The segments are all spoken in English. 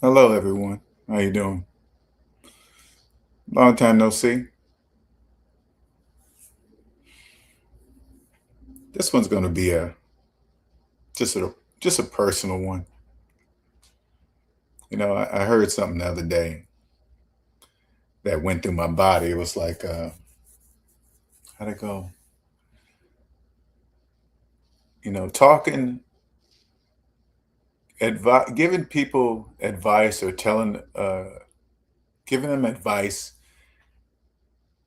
Hello, everyone. How you doing? Long time no see. This one's going to be a just a just a personal one. I heard something the other day that went through my body. It was like, how'd it go? Talking, giving people advice or giving them advice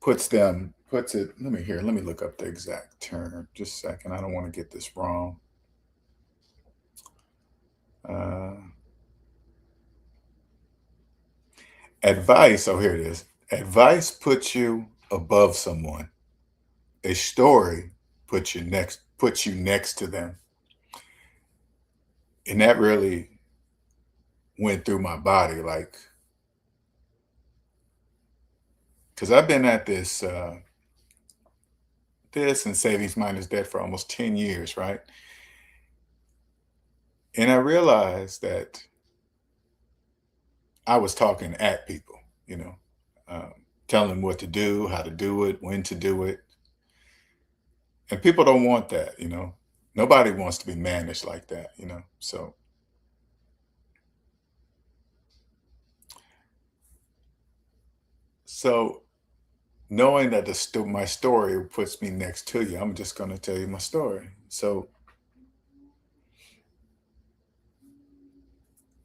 puts it. Let me hear. Let me look up the exact term. Just a second. I don't want to get this wrong. Uh, Advice. Oh, here it is. Advice puts you above someone. A story puts you next to them. And that really went through my body, like, because I've been at this and savings minus debt for almost 10 years, right? And I realized that I was talking at people, you know, um, telling them what to do, how to do it, when to do it. And people don't want that. Nobody wants to be managed like that. So knowing that my story puts me next to you, I'm just going to tell you my story. So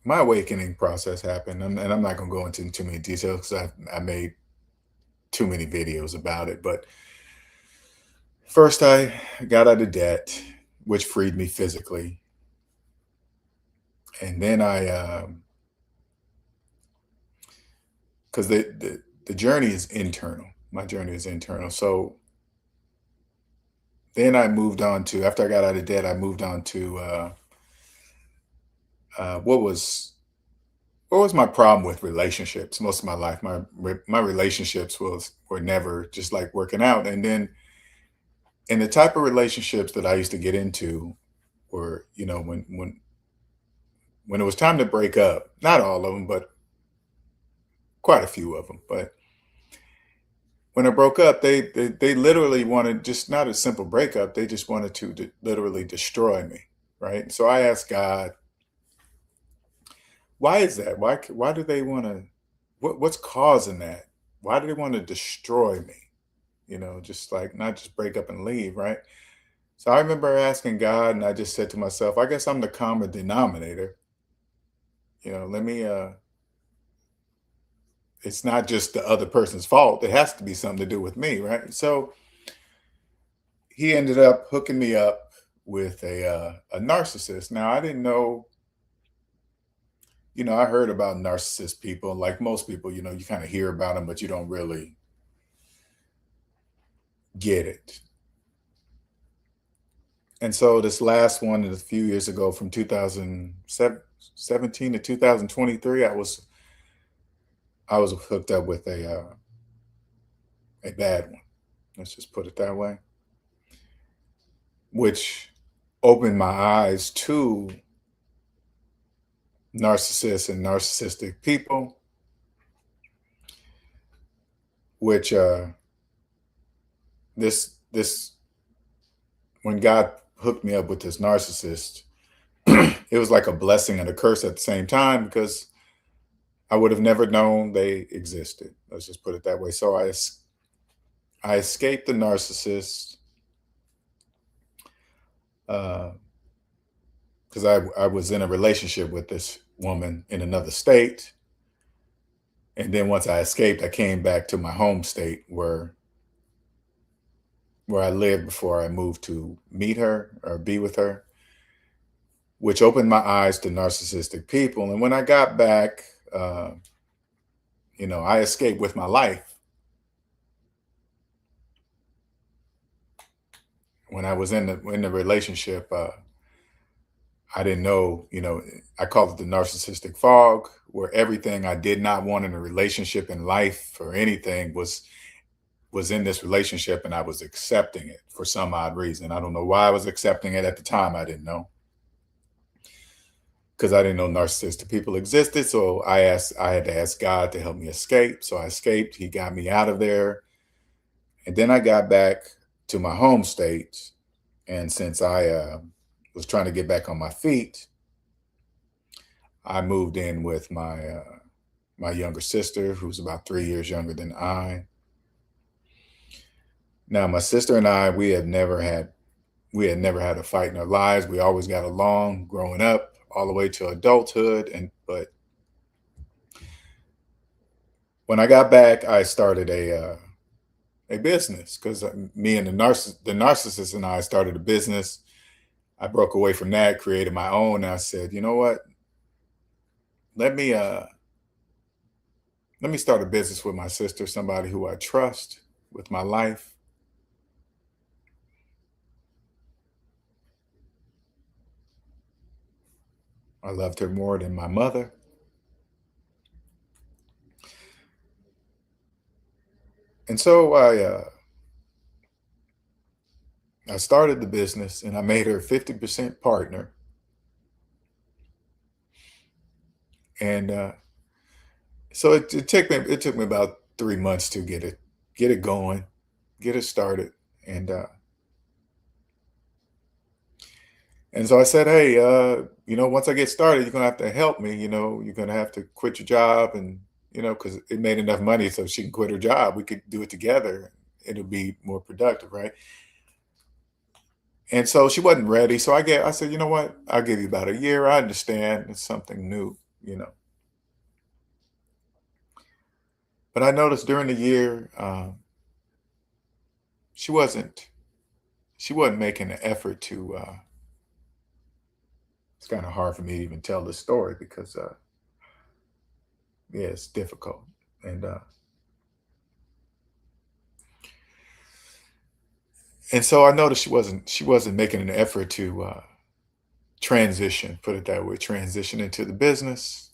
my awakening process happened, and I'm not going to go into too many details because I made too many videos about it. But first, I got out of debt, which freed me physically, and then because the journey is internal. My journey is internal. So then I moved on to after I got out of debt, I moved on to what was my problem with relationships most of my life. My relationships were never just like working out, and then and the type of relationships that I used to get into were, when it was time to break up, not all of them, but quite a few of them. But when I broke up, they literally wanted just not a simple breakup. They just wanted to literally destroy me, right? So I asked God, why is that? Why do they want to? What's causing that? Why do they want to destroy me? Just like not just break up and leave, right? So I remember asking God, and I just said to myself, I guess I'm the common denominator. Let me it's not just the other person's fault. It has to be something to do with me, right? So he ended up hooking me up with a narcissist. Now I didn't know, I heard about narcissist people, like most people, you kind of hear about them, but you don't really get it. And so this last one, a few years ago, from 2017 to 2023, I was hooked up with a bad one. Let's just put it that way, which opened my eyes to narcissists and narcissistic people, which this when God hooked me up with this narcissist, it was like a blessing and a curse at the same time because I would have never known they existed. Let's just put it that way. So I escaped the narcissist because I was in a relationship with this woman in another state. And then once I escaped, I came back to my home state where I lived before I moved to meet her or be with her, which opened my eyes to narcissistic people. And when I got back, uh, I escaped with my life. When I was in the relationship, I didn't know, I call it the narcissistic fog, where everything I did not want in a relationship in life or anything was in this relationship, and I was accepting it for some odd reason. I don't know why I was accepting it at the time. I didn't know. because I didn't know narcissistic people existed. So I had to ask God to help me escape. So I escaped. He got me out of there. And then I got back to my home state. And since I was trying to get back on my feet, I moved in with my younger sister, who's about 3 years younger than I. Now, my sister and I, we had never had a fight in our lives. We always got along growing up, all the way to adulthood. And but when I got back, I started a business because me and the narcissist and I started a business. I broke away from that, created my own. And I said, you know what? Let me uh let me start a business with my sister, somebody who I trust with my life. I loved her more than my mother. And so I started the business and I made her 50% partner. And so it took me about 3 months to get it going, get it started. And and so I said, hey, once I get started, you're gonna have to help me. You're gonna have to quit your job, and because it made enough money so she can quit her job. We could do it together. It'll be more productive, right? And so she wasn't ready. So I said, you know what? I'll give you about a year. I understand it's something new, you know. But I noticed during the year, she wasn't she wasn't making an effort to. It's kind of hard for me to even tell this story because yeah, it's difficult. And so I noticed she wasn't making an effort to transition, put it that way, transition into the business.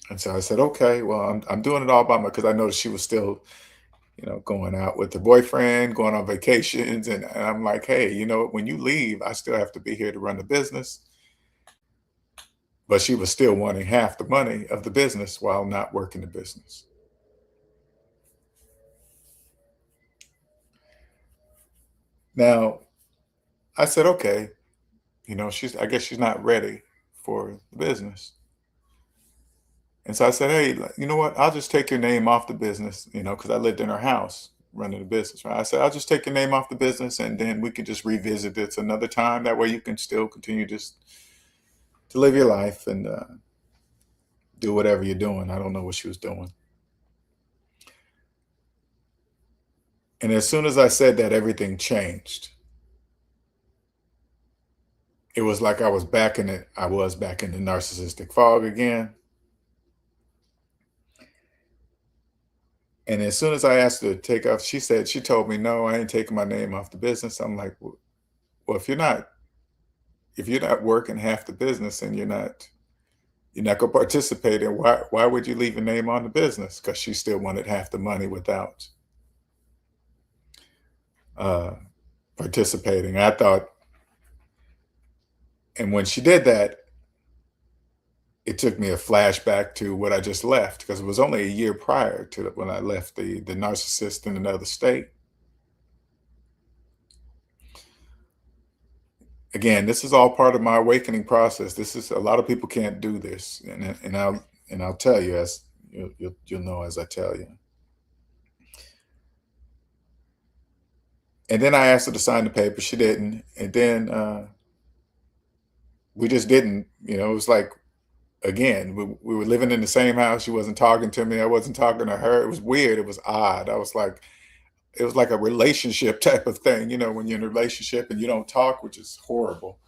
And so I said, okay, well, I'm doing it all by my because I noticed she was still, going out with her boyfriend, going on vacations, and I'm like, hey, when you leave, I still have to be here to run the business. But she was still wanting half the money of the business while not working the business. Now I said, okay, I guess she's not ready for the business. And so I said, hey, you know what? I'll just take your name off the business, because I lived in her house running the business, right? I said, I'll just take your name off the business and then we can just revisit this another time. That way you can still continue just to live your life and do whatever you're doing. I don't know what she was doing. And as soon as I said that, everything changed. It was like I was back in the narcissistic fog again. And as soon as I asked her to take off, she told me, no, I ain't taking my name off the business. I'm like, well, if you're not working half the business and you're not gonna participate in why would you leave your name on the business? Because she still wanted half the money without uh participating. I thought, and when she did that, it took me a flashback to what I just left because it was only a year prior to when I left the narcissist in another state. Again, this is all part of my awakening process. This is a lot of people can't do this, and I'll tell you as you'll know as I tell you. And then I asked her to sign the paper. She didn't, and then we just didn't. It was like again, we were living in the same house. She wasn't talking to me. I wasn't talking to her. It was weird. It was odd. It was like a relationship type of thing. When you're in a relationship and you don't talk, which is horrible.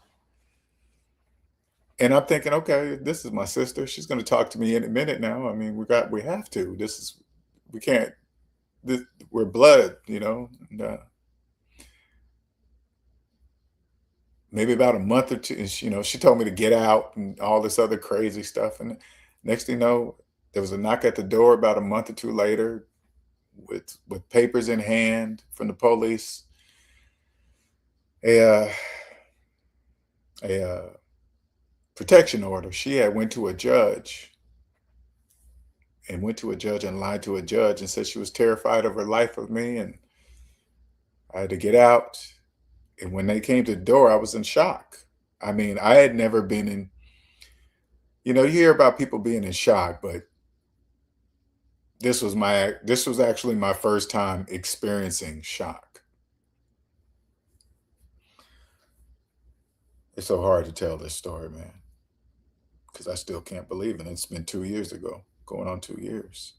And I'm thinking, okay, this is my sister. She's going to talk to me in a minute now. I mean, we have to. We can't. This, we're blood. And, maybe about a month or two, and she told me to get out and all this other crazy stuff. And next thing you know, there was a knock at the door about a month or two later, with papers in hand from the police. A uh, a protection order. She had went to a judge and lied to a judge and said she was terrified of her life of me, and I had to get out. And when they came to the door, I was in shock. I mean, I had never been in, you hear about people being in shock, but this was actually my first time experiencing shock. It's so hard to tell this story, man, because I still can't believe it. It's been 2 years ago, going on 2 years.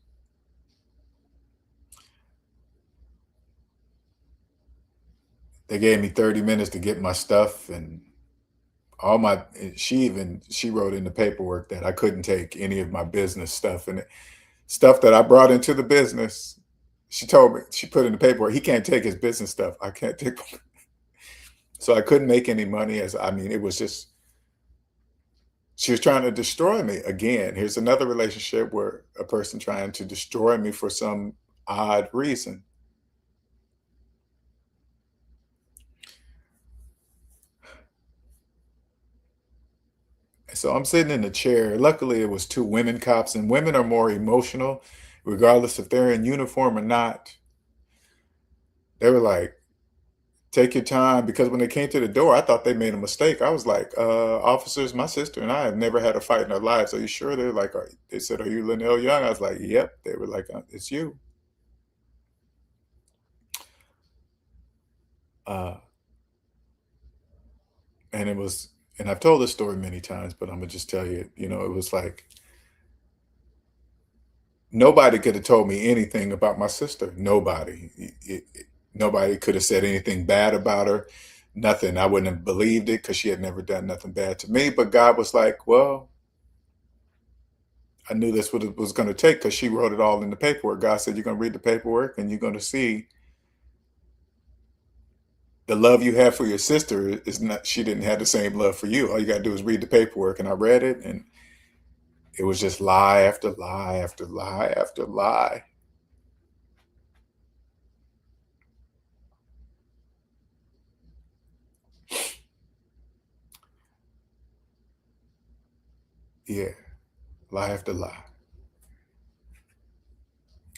They gave me 30 minutes to get my stuff and all my she wrote in the paperwork that I couldn't take any of my business stuff and stuff that I brought into the business. She told me, she put in the paperwork, he can't take his business stuff. I can't take so I couldn't make any money it was just she was trying to destroy me again. Here's another relationship where a person trying to destroy me for some odd reason. So I'm sitting in a chair. Luckily, it was two women cops, and women are more emotional, regardless if they're in uniform or not. They were like, take your time, because when they came to the door, I thought they made a mistake. I was like, officers, my sister and I have never had a fight in our lives. Are you sure? They're like, they said, are you Linnell Young? I was like, yep. They were like, it's you. Uh, and it was, and I've told this story many times, but I'm gonna just tell you, it was like nobody could have told me anything about my sister. Nobody. Nobody could have said anything bad about her. Nothing. I wouldn't have believed it because she had never done nothing bad to me. But God was like, well, I knew that's what it was going to take because she wrote it all in the paperwork. God said, you're going to read the paperwork and you're going to see the love you have for your sister is not, she didn't have the same love for you. All you got to do is read the paperwork. And I read it, and it was just lie after lie after lie after lie. Yeah, lie after lie.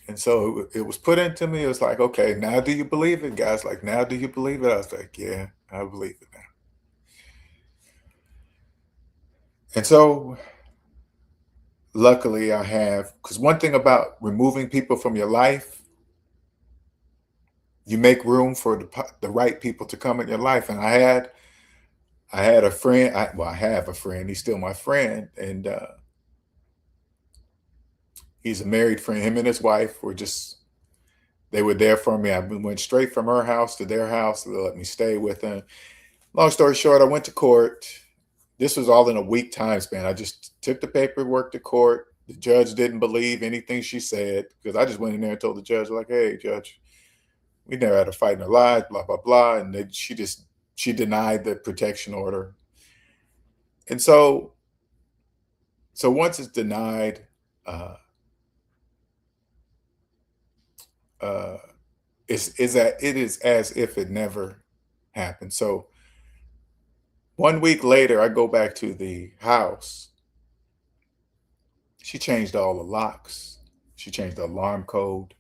And so it was put into me. It was like, okay, now do you believe it? Guys like, now do you believe it? I was like, yeah, I believe it now. And so luckily I have, because one thing about removing people from your life, you make room for the right people to come in your life. And I had a friend, I have a friend, he's still my friend. And he's a married friend. Him and his wife were just, they were there for me. I went straight from her house to their house. They let me stay with them. Long story short, I went to court. This was all in a week time span. I just took the paperwork to court. The judge didn't believe anything she said because I just went in there and told the judge, like, hey, judge, we never had a fight in our lives, blah, blah, blah. And then she denied the protection order. And so once it's denied, uh, uh, it is as if it never happened. So 1 week later, I go back to the house. She changed all the locks. She changed the alarm code.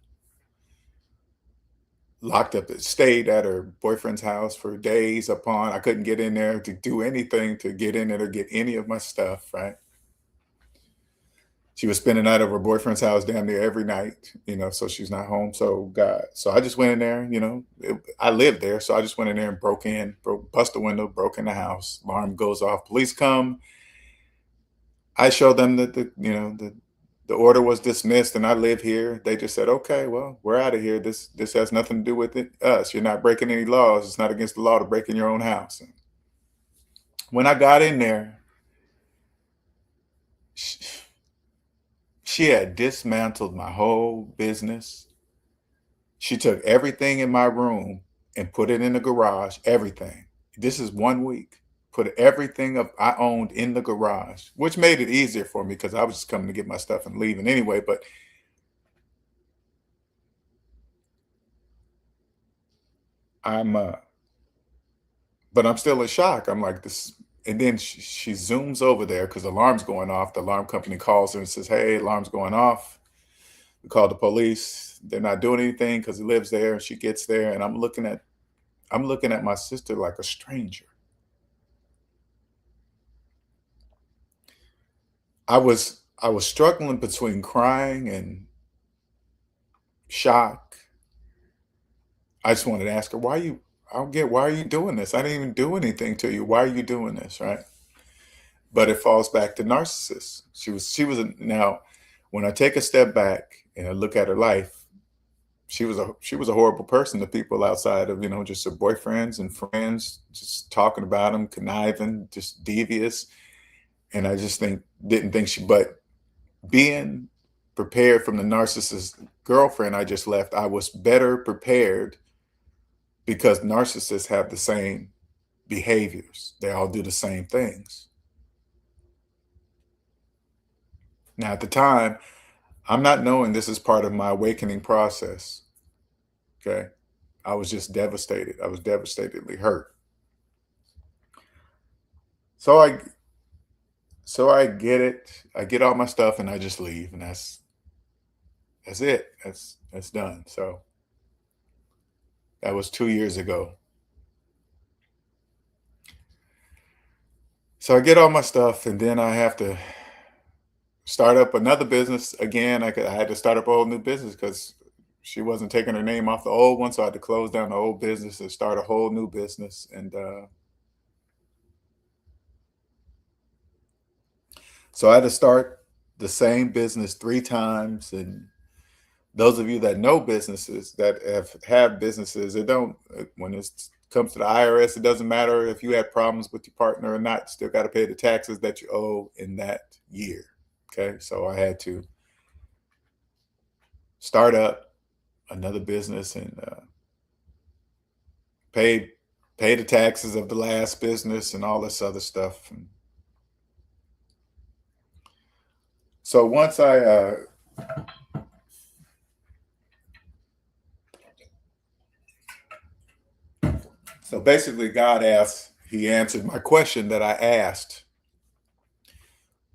Locked up, stayed at her boyfriend's house for days upon. I couldn't get in there to do anything to get in there to get any of my stuff, right? She was spending the night over her boyfriend's house damn near every night, so she's not home. So God, so I just went in there, I lived there. So I just went in there and bust the window, broke in the house. Alarm goes off. Police come. I showed them that the order was dismissed and I live here. They just said, okay, well, we're out of here. This has nothing to do with us. You're not breaking any laws. It's not against the law to break in your own house. And when I got in there, she had dismantled my whole business. She took everything in my room and put it in the garage, everything. This is 1 week. Put everything I owned in the garage, which made it easier for me because I was just coming to get my stuff and leaving anyway. But I'm uh but I'm still in shock. I'm like, this, And then she zooms over there because the alarm's going off. The alarm company calls her and says, "Hey, alarm's going off." We call the police. They're not doing anything because he lives there. And she gets there, and I'm looking at my sister like a stranger. I was struggling between crying and shock. I just wanted to ask her, "Why you? I don't get why are you doing this? I didn't even do anything to you. Why are you doing this?" Right? But it falls back to narcissists. Now, when I take a step back and I look at her life, she was a horrible person to people outside of just her boyfriends and friends, just talking about them, conniving, just devious. And I just didn't think but being prepared from the narcissist girlfriend I just left, I was better prepared because narcissists have the same behaviors. They all do the same things. Now, at the time, I'm not knowing this is part of my awakening process. Okay. I was just devastated. I was devastatedly hurt. So I get it. I get all my stuff and I just leave. And that's it. That's done. So that was 2 years ago. So I get all my stuff and then I have to start up another business again. I had to start up a whole new business because she wasn't taking her name off the old one. So I had to close down the old business and start a whole new business. And so I had to start the same business 3 times. And those of you that know businesses that have businesses, it don't when it comes to the IRS, it doesn't matter if you had problems with your partner or not. You still got to pay the taxes that you owe in that year. Okay, so I had to start up another business and pay pay the taxes of the last business and all this other stuff. And so once I so basically he answered my question that I asked.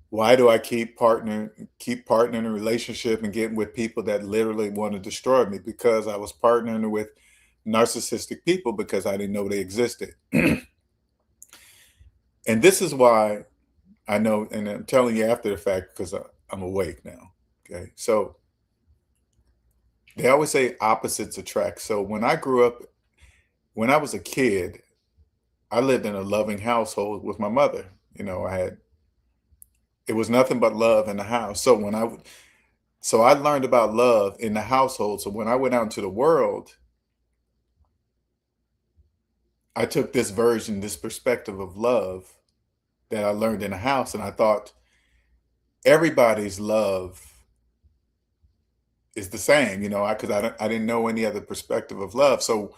Why do I keep partnering in a relationship and getting with people that literally want to destroy me? Because I was partnering with narcissistic people because I didn't know they existed. And this is why I know, and I'm telling you after the fact because I'm awake now. Okay. So they always say opposites attract. So when I was a kid, I lived in a loving household with my mother. It was nothing but love in the house. So I learned about love in the household. So when I went out into the world, I took this perspective of love that I learned in the house, and I thought everybody's love is the same, because I didn't know any other perspective of love. So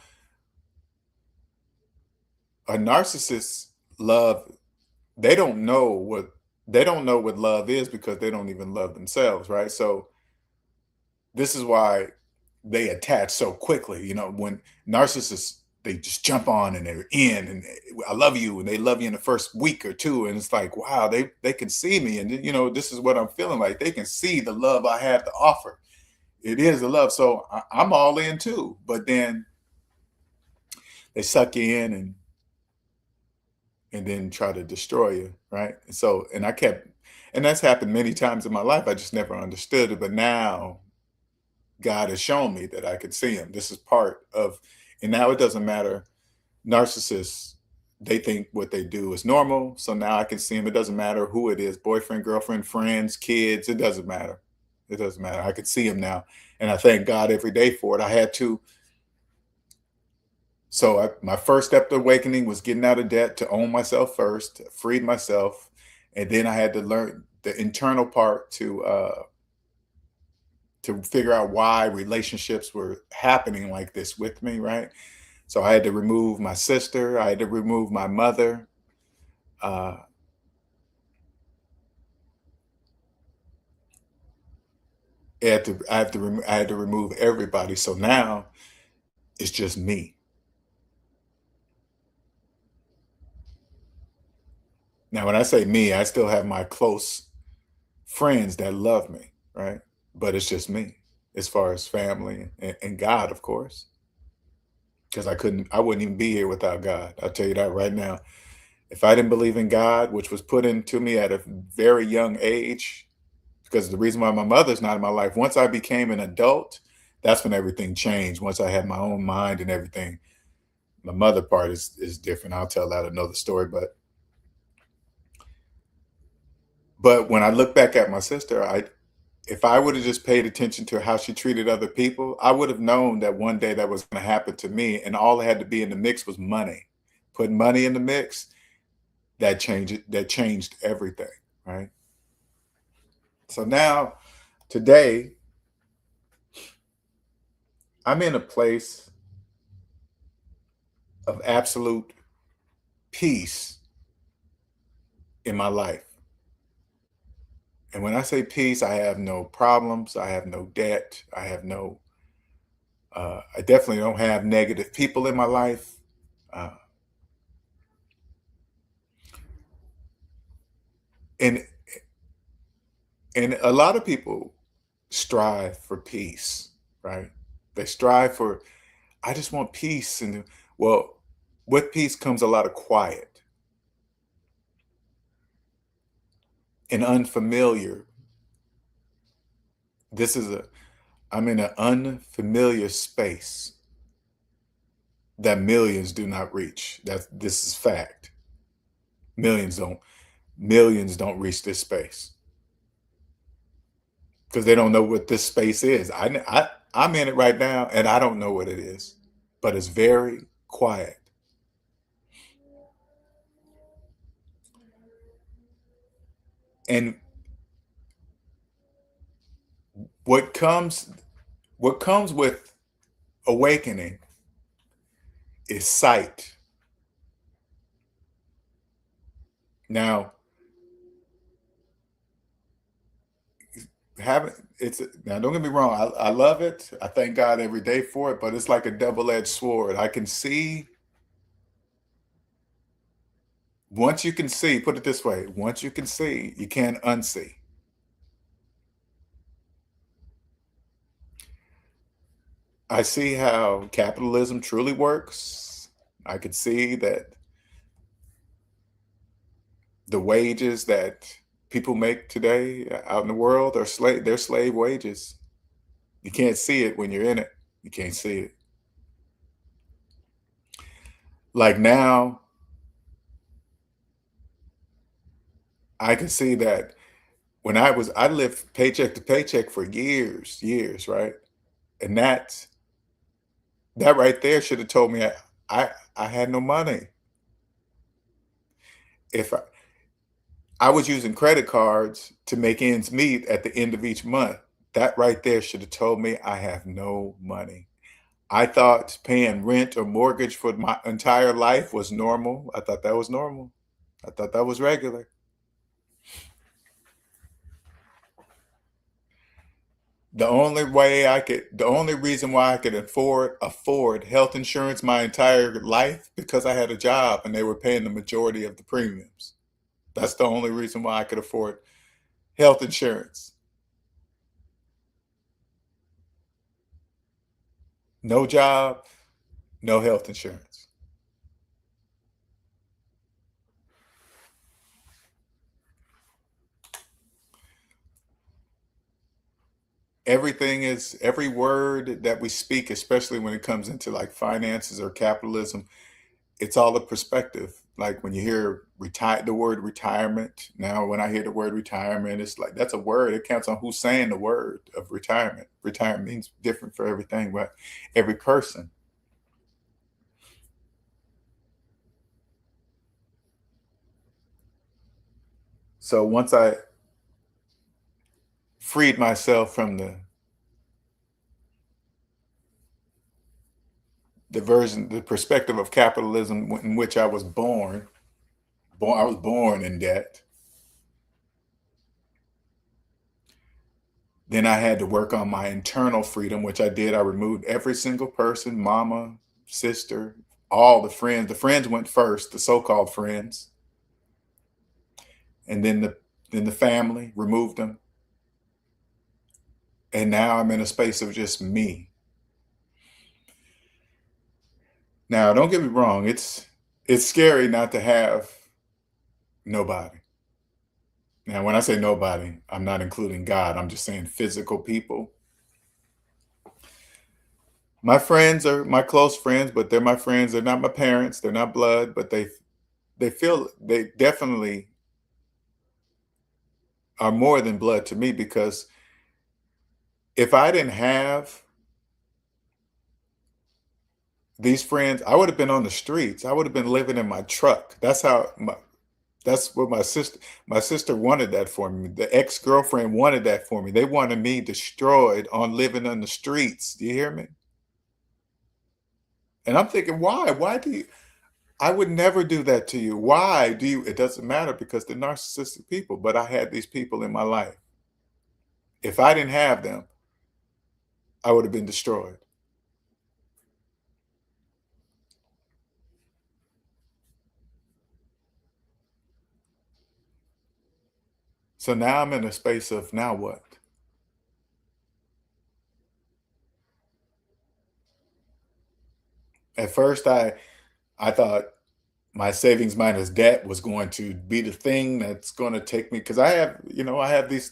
a narcissist love, they don't know what they don't know what love is because they don't even love themselves, right? So this is why they attach so quickly. When narcissists, they just jump on and they're in and I love you, and they love you in the first week or two, and it's like, wow, they can see me, and this is what I'm feeling like. They can see the love I have to offer. It is the love, so I'm all in too. But then they suck you in and then try to destroy you, right? And that's happened many times in my life. I just never understood it, but now God has shown me that I could see him. This is part of, and now it doesn't matter. Narcissists, they think what they do is normal. So now I can see him. It doesn't matter who it is, boyfriend, girlfriend, friends, kids. It doesn't matter. It doesn't matter. I could see him now. And I thank God every day for it. I had to. So my first step to awakening was getting out of debt to own myself first, freed myself. And then I had to learn the internal part to figure out why relationships were happening like this with me, right? So I had to remove my sister, I had to remove my mother. Uh, I had to remove everybody. So now it's just me. Now, when I say me, I still have my close friends that love me, right? But it's just me as far as family and God, of course, because I wouldn't even be here without God. I'll tell you that right now. If I didn't believe in God, which was put into me at a very young age, because the reason why my mother's not in my life, once I became an adult, that's when everything changed. Once I had my own mind and everything, my mother part is different. I'll tell that another story. But when I look back at my sister, I if I would have just paid attention to how she treated other people, I would have known that one day that was going to happen to me, and all that had to be in the mix was money. Put money in the mix, that changed it. That changed everything, right? So now, today, I'm in a place of absolute peace in my life. And when I say peace, I have no problems. I have no debt. I definitely don't have negative people in my life. Uh, and and a lot of people strive for peace, right? They strive for, I just want peace. And well, with peace comes a lot of quiet and unfamiliar. This is a, I'm in an unfamiliar space that millions do not reach. This is fact. Millions don't, millions don't reach this space because they don't know what this space is. I'm in it right now and I don't know what it is, but it's very quiet. And what comes what comes with awakening is sight. Now, having it's now don't get me wrong, I love it. I thank God every day for it, but it's like a double-edged sword. I can see, once you can see, put it this way, once you can see, you can't unsee. I see how capitalism truly works. I could see that the wages that people make today out in the world are they're slave wages. You can't see it when you're in it. You can't see it. Like now, I can see that when I lived paycheck to paycheck for years, right? And that right there should have told me I had no money. If I was using credit cards to make ends meet at the end of each month, that right there should have told me I have no money. I thought paying rent or mortgage for my entire life was normal. I thought that was normal. I thought that was regular. The only reason why I could afford health insurance my entire life because I had a job and they were paying the majority of the premiums. That's the only reason why I could afford health insurance. No job, no health insurance. Every word that we speak, especially when it comes into like finances or capitalism, it's all a perspective. Like when you hear the word retirement. Now, when I hear the word retirement, it's like that's a word. It counts on who's saying the word of retirement. Retirement means different for everything, but every person. So once I freed myself from the perspective of capitalism in which I was I was born in debt. Then I had to work on my internal freedom, which I did. I removed every single person, mama, sister, all the friends. The friends went first, the so-called friends. and then the family removed them, and now I'm in a space of just me. Now, don't get me wrong, it's scary not to have nobody. Now, when I say nobody, I'm not including God. I'm just saying physical people. My friends are my close friends, but they're my friends. They're not my parents. They're not blood, but they definitely are more than blood to me, because if I didn't have these friends, I would have been on the streets. I would have been living in my truck. That's what my sister wanted that for me. The ex-girlfriend wanted that for me. They wanted me destroyed on living on the streets. Do you hear me? And I'm thinking, why? Why do you I would never do that to you. Why do you? It doesn't matter, because they're narcissistic people, but I had these people in my life. If I didn't have them, I would have been destroyed. So now I'm in a space of, now what? At first I thought my savings minus debt was going to be the thing that's going to take me, because I have these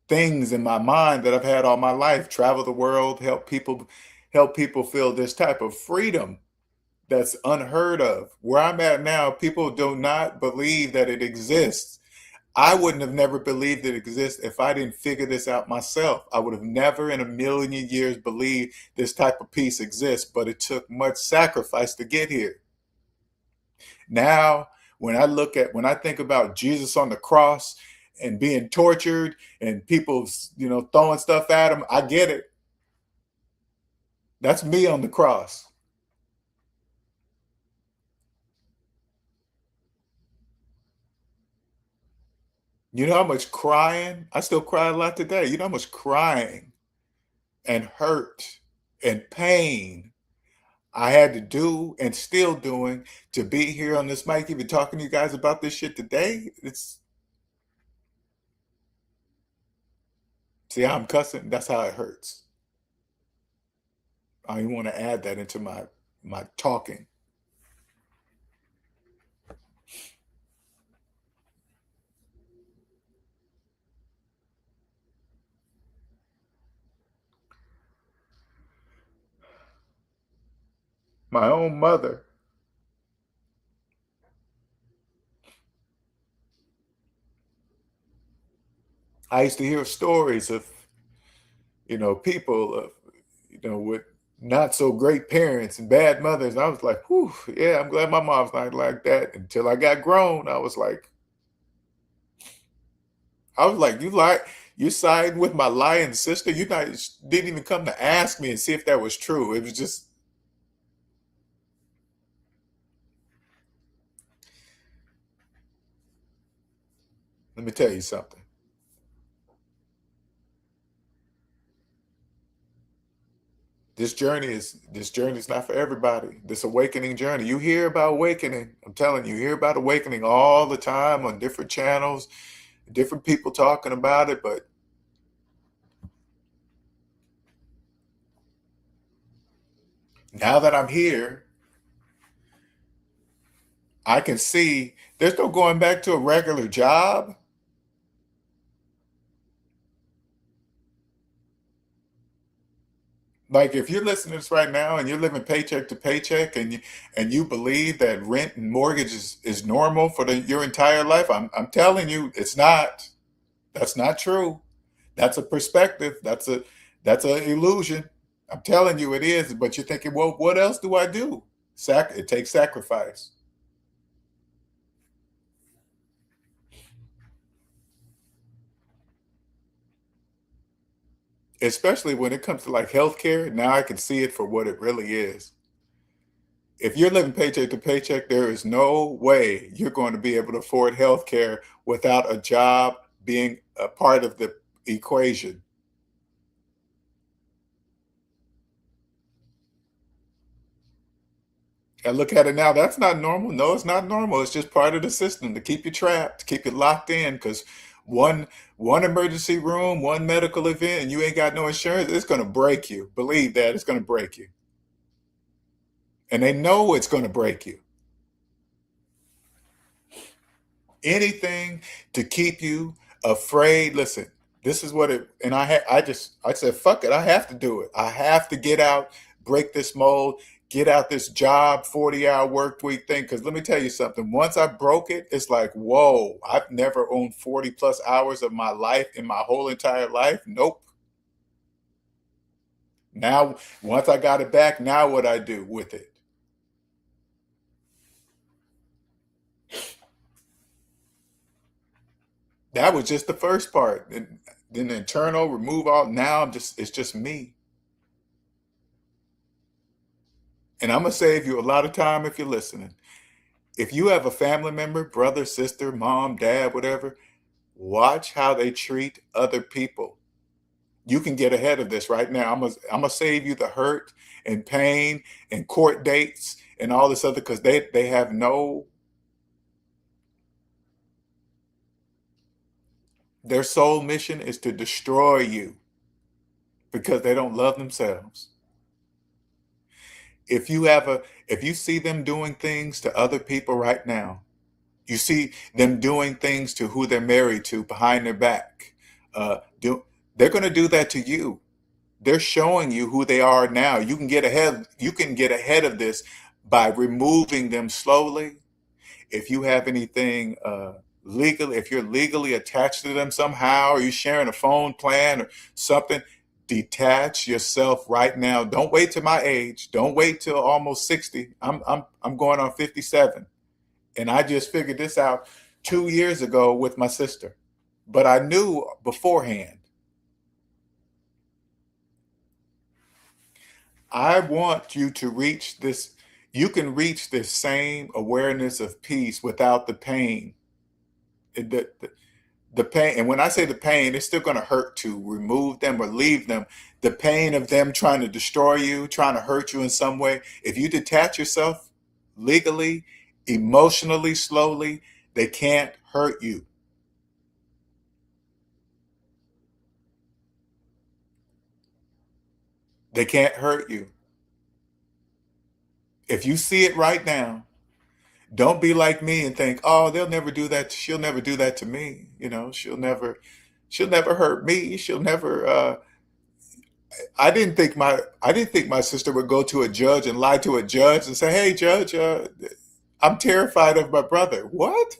things in my mind that I've had all my life: travel the world, help people feel this type of freedom that's unheard of. Where I'm at now, people do not believe that it exists. I wouldn't have never believed it exists if I didn't figure this out myself. I would have never in a million years believed this type of peace exists, but it took much sacrifice to get here. Now, when I think about Jesus on the cross and being tortured and people, throwing stuff at him, I get it. That's me on the cross. You know how much crying? I still cry a lot today. You know how much crying and hurt and pain I had to do and still doing to be here on this mic, even talking to you guys about this shit today? See how I'm cussing? That's how it hurts. I even want to add that into my talking. My own mother. I used to hear stories of, people of, with not so great parents and bad mothers. I was like, whew, yeah, I'm glad my mom's not like that. Until I got grown, I was like, you siding with my lying sister? You not didn't even come to ask me and see if that was true. It was just, let me tell you something. This journey is not for everybody. This awakening journey. You hear about awakening. I'm telling you, you hear about awakening all the time on different channels, different people talking about it, but now that I'm here, I can see there's no going back to a regular job. Like, if you're listening to this right now and you're living paycheck to paycheck, and you believe that rent and mortgage is normal for your entire life, I'm telling you, it's not. That's not true. That's a perspective. That's a illusion. I'm telling you it is, but you're thinking, well, what else do I do? It takes sacrifice, especially when it comes to like healthcare. Now I can see it for what it really is. If you're living paycheck to paycheck, there is no way you're going to be able to afford healthcare without a job being a part of the equation. I look at it now, that's not normal. No, it's not normal. It's just part of the system to keep you trapped, to keep you locked in. Because one one emergency room, one medical event, and you ain't got no insurance, it's gonna break you. Believe that, it's gonna break you. And they know it's gonna break you. Anything to keep you afraid. Listen, this is what it, and I said, fuck it, I have to do it. I have to get out, break this mold, get out this job, 40-hour work week thing. Because let me tell you something, once I broke it, it's like, whoa, I've never owned 40 plus hours of my life in my whole entire life. Nope. Now, once I got it back, now what I do with it? That was just the first part. And then the internal, remove all. Now it's just me. And I'm gonna save you a lot of time if you're listening. If you have a family member, brother, sister, mom, dad, whatever, watch how they treat other people. You can get ahead of this right now. I'm gonna save you the hurt and pain and court dates and all this other, because they have no, their sole mission is to destroy you because they don't love themselves. If you have a if you see them doing things to other people right now, you see them doing things to who they're married to behind their back. They're going to do that to you. They're showing you who they are now. You can get ahead. You can get ahead of this by removing them slowly. If you have anything legally, if you're legally attached to them somehow, or you're sharing a phone plan or something, detach yourself right now. Don't wait till my age. Don't wait till almost 60. I'm going on 57. And I just figured this out 2 years ago with my sister. But I knew beforehand. I want you to reach this. You can reach this same awareness of peace without the pain. The pain, and when I say the pain, it's still going to hurt to remove them or leave them. The pain of them trying to destroy you, trying to hurt you in some way. If you detach yourself legally, emotionally, slowly, they can't hurt you. They can't hurt you. If you see it right now, don't be like me and think, oh, they'll never do that. She'll never do that to me. She'll never hurt me. She'll never, I didn't think my sister would go to a judge and lie to a judge and say, hey, judge, I'm terrified of my brother. What?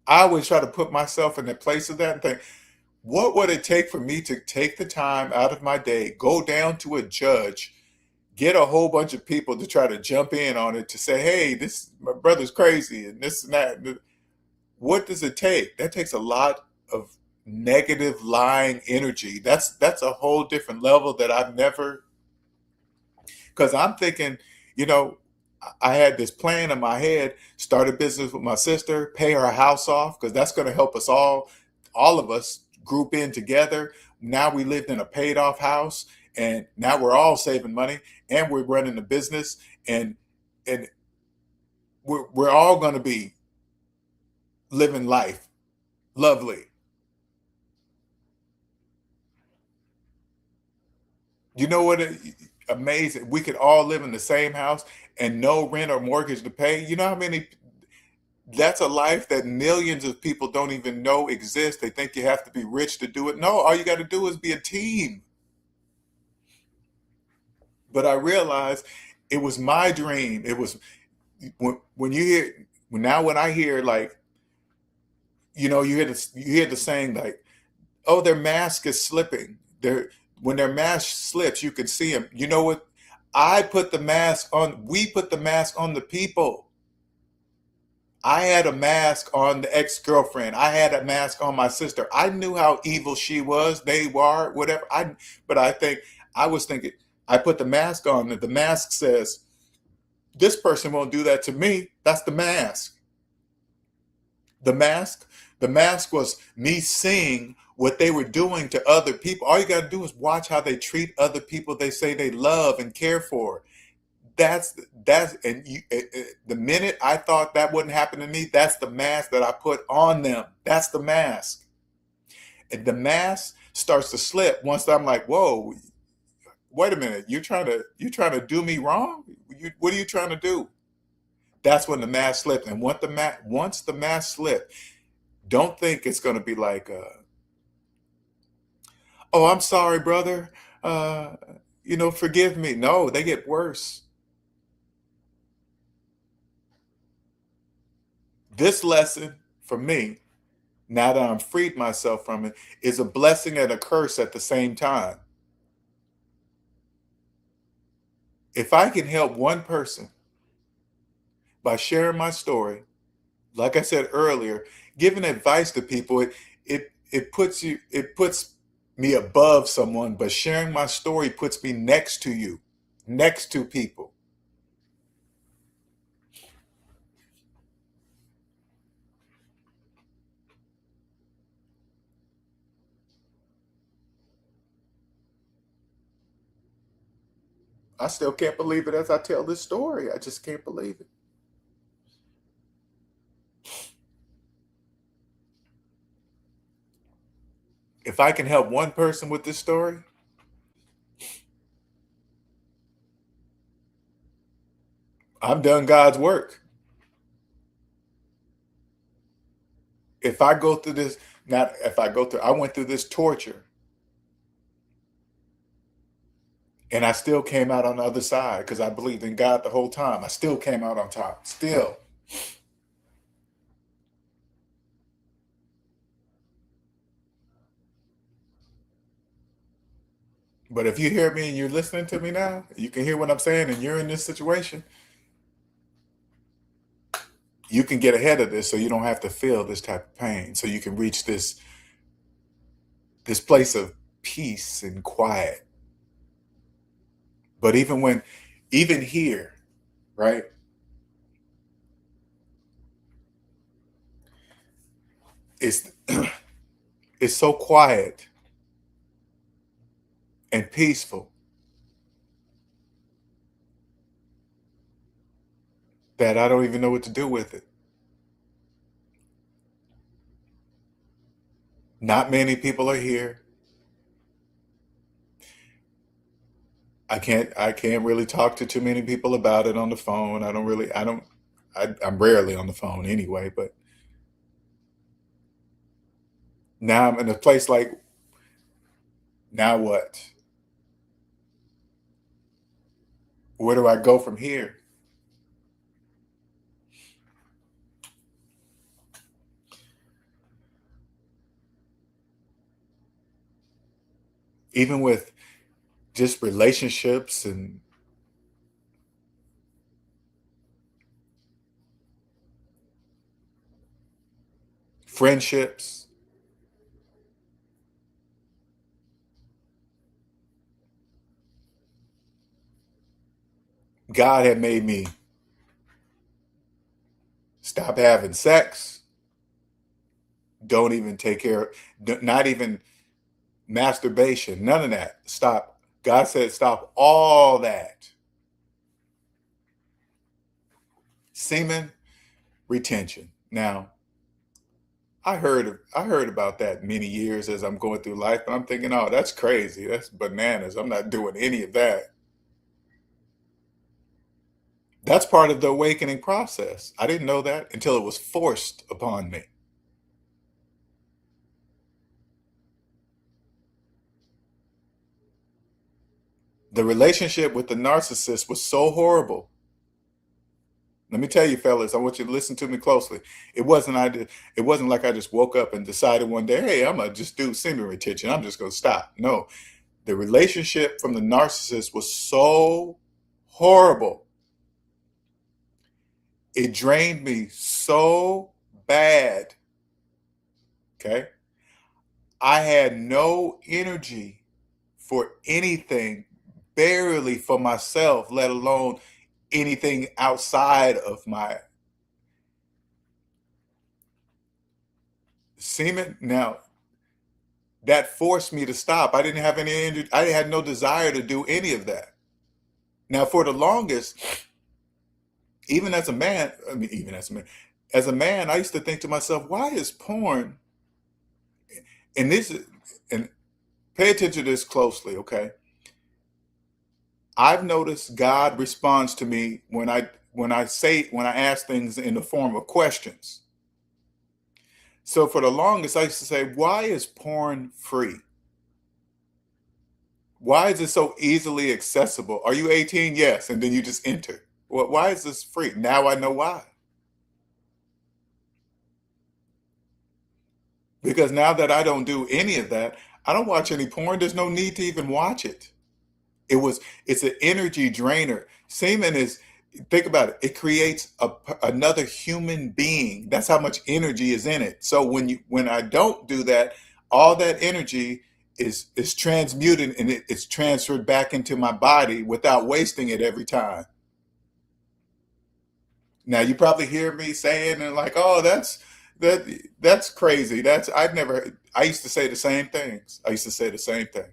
I always try to put myself in the place of that and think, what would it take for me to take the time out of my day, go down to a judge, get a whole bunch of people to try to jump in on it to say, hey, this my brother's crazy and this and that. What does it take? That takes a lot of negative lying energy. That's a whole different level that I've never, because I'm thinking, you know, I had this plan in my head, start a business with my sister, pay her house off, because that's going to help us all of us group in together. Now we lived in a paid off house, and now we're all saving money, and we're running a business, and we're all going to be living life lovely. You know what? Amazing. We could all live in the same house and no rent or mortgage to pay. You know how many? That's a life that millions of people don't even know exists. They think you have to be rich to do it. No, all you got to do is be a team. But I realized it was my dream. It was when you hear when I hear like, you hear the saying like, oh, their mask is slipping. When their mask slips, you can see them. You know what? I put the mask on. We put the mask on the people. I had a mask on the ex-girlfriend. I had a mask on my sister. I knew how evil she was. They were whatever. But I was thinking. I put the mask on, and the mask says, "This person won't do that to me." That's the mask. The mask. The mask was me seeing what they were doing to other people. All you got to do is watch how they treat other people they say they love and care for. That's and the minute I thought that wouldn't happen to me, that's the mask that I put on them. That's the mask. And the mask starts to slip once I'm like, whoa, wait a minute, you're trying to do me wrong? What are you trying to do? That's when the mask slipped. And once the mask slipped, don't think it's going to be like, oh, I'm sorry, brother. Uh, forgive me. No, they get worse. This lesson for me, now that I'm freed myself from it, is a blessing and a curse at the same time. If I can help one person by sharing my story, like I said earlier, giving advice to people, it puts me above someone, but sharing my story puts me next to you, next to people. I still can't believe it as I tell this story. I just can't believe it. If I can help one person with this story, I've done God's work. If I go through this, not if I go through, I went through this torture and I still came out on the other side because I believed in God the whole time. I still came out on top, still. But if you hear me and you're listening to me now, you can hear what I'm saying and you're in this situation, you can get ahead of this so you don't have to feel this type of pain. So you can reach this place of peace and quiet. But even here, right? It's it's so quiet and peaceful that I don't even know what to do with it. Not many people are here. I can't really talk to too many people about it on the phone. I'm rarely on the phone anyway, but now I'm in a place like, now what? Where do I go from here? Even with just relationships and friendships, God had made me stop having sex, don't even take care, not even masturbation, none of that. Stop. God said, stop all that. Semen retention. Now, I heard about that many years as I'm going through life, but I'm thinking, oh, that's crazy. That's bananas. I'm not doing any of that. That's part of the awakening process. I didn't know that until it was forced upon me. The relationship with the narcissist was so horrible. Let me tell you, fellas, I want you to listen to me closely. It wasn't like I just woke up and decided one day, hey, I'm gonna just do semen retention. I'm just gonna stop. No. The relationship from the narcissist was so horrible. It drained me so bad. Okay. I had no energy for anything, barely for myself, let alone anything outside of my semen. Now, that forced me to stop. I didn't have any energy. I had no desire to do any of that. Now, for the longest, even as a man, I mean, even as a man, I used to think to myself, why is porn, and this, and pay attention to this closely, okay? I've noticed God responds to me when I ask things in the form of questions. So for the longest, I used to say, why is porn free? Why is it so easily accessible? Are you 18? Yes. And then you just enter. Well, why is this free? Now I know why. Because now that I don't do any of that, I don't watch any porn. There's no need to even watch it. It's an energy drainer. Semen is, think about it. It creates another human being. That's how much energy is in it. So when I don't do that, all that energy is transmuted and it's transferred back into my body without wasting it every time. Now you probably hear me saying and like, oh, that that's crazy. I used to say the same things. I used to say the same thing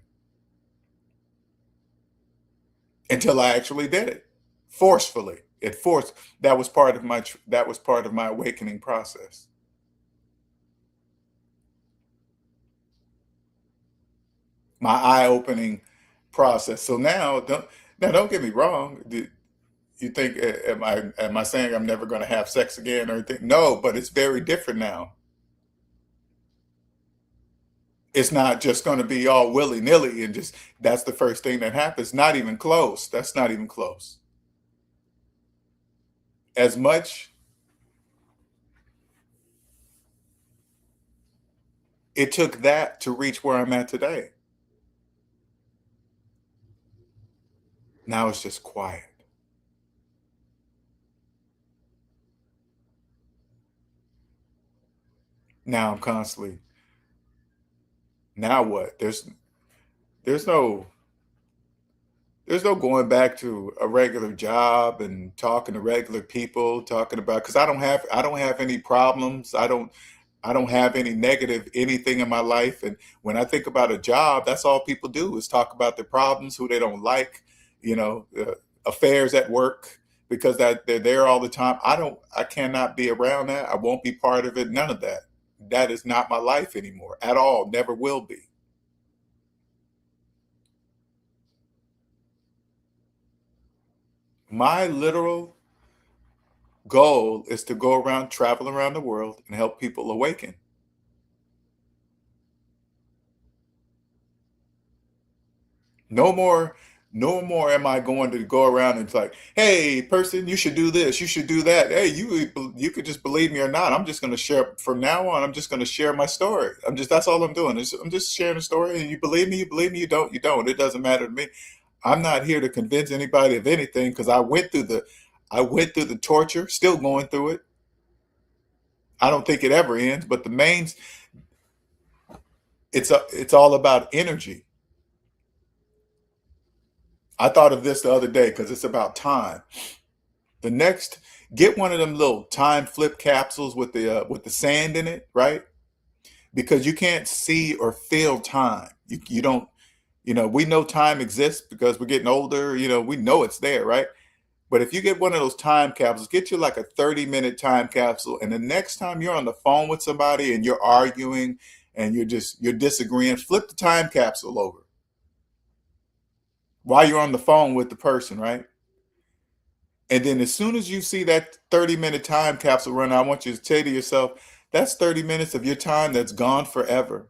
until I actually did it forcefully. It forced that was part of my awakening process. My eye-opening process. So don't get me wrong. You think am I saying I'm never going to have sex again or anything? No, but it's very different now. It's not just going to be all willy-nilly and just that's the first thing that happens. Not even close. That's not even close. As much it took that to reach where I'm at today. Now it's just quiet. Now I'm constantly, now what? There's no there's no going back to a regular job and talking to regular people, talking about because I don't have any problems. I don't have any negative anything in my life. And when I think about a job, that's all people do is talk about their problems, who they don't like, affairs at work, because that they're there all the time. I cannot be around that. I won't be part of it. None of that. That is not my life anymore at all. Never will be. My literal goal is to go around, travel around the world, and help people awaken. No more, no more am I going to go around and it's like, hey, person, you should do this, you should do that. Hey, you could just believe me or not. I'm just going to share from now on. I'm just going to share my story. That's all I'm doing. I'm just sharing a story, and you believe me, you believe me. You don't. It doesn't matter to me. I'm not here to convince anybody of anything because I went through the torture, still going through it. I don't think it ever ends. But the main, it's all about energy. I thought of this the other day because it's about time. The next, get one of them little time flip capsules with the sand in it, right? Because you can't see or feel time. You don't. We know time exists because we're getting older. We know it's there, right? But if you get one of those time capsules, get you like a 30-minute time capsule, and the next time you're on the phone with somebody and you're arguing and you're disagreeing, flip the time capsule over while you're on the phone with the person, right? And then as soon as you see that 30-minute time capsule run, I want you to say to yourself, that's 30 minutes of your time that's gone forever.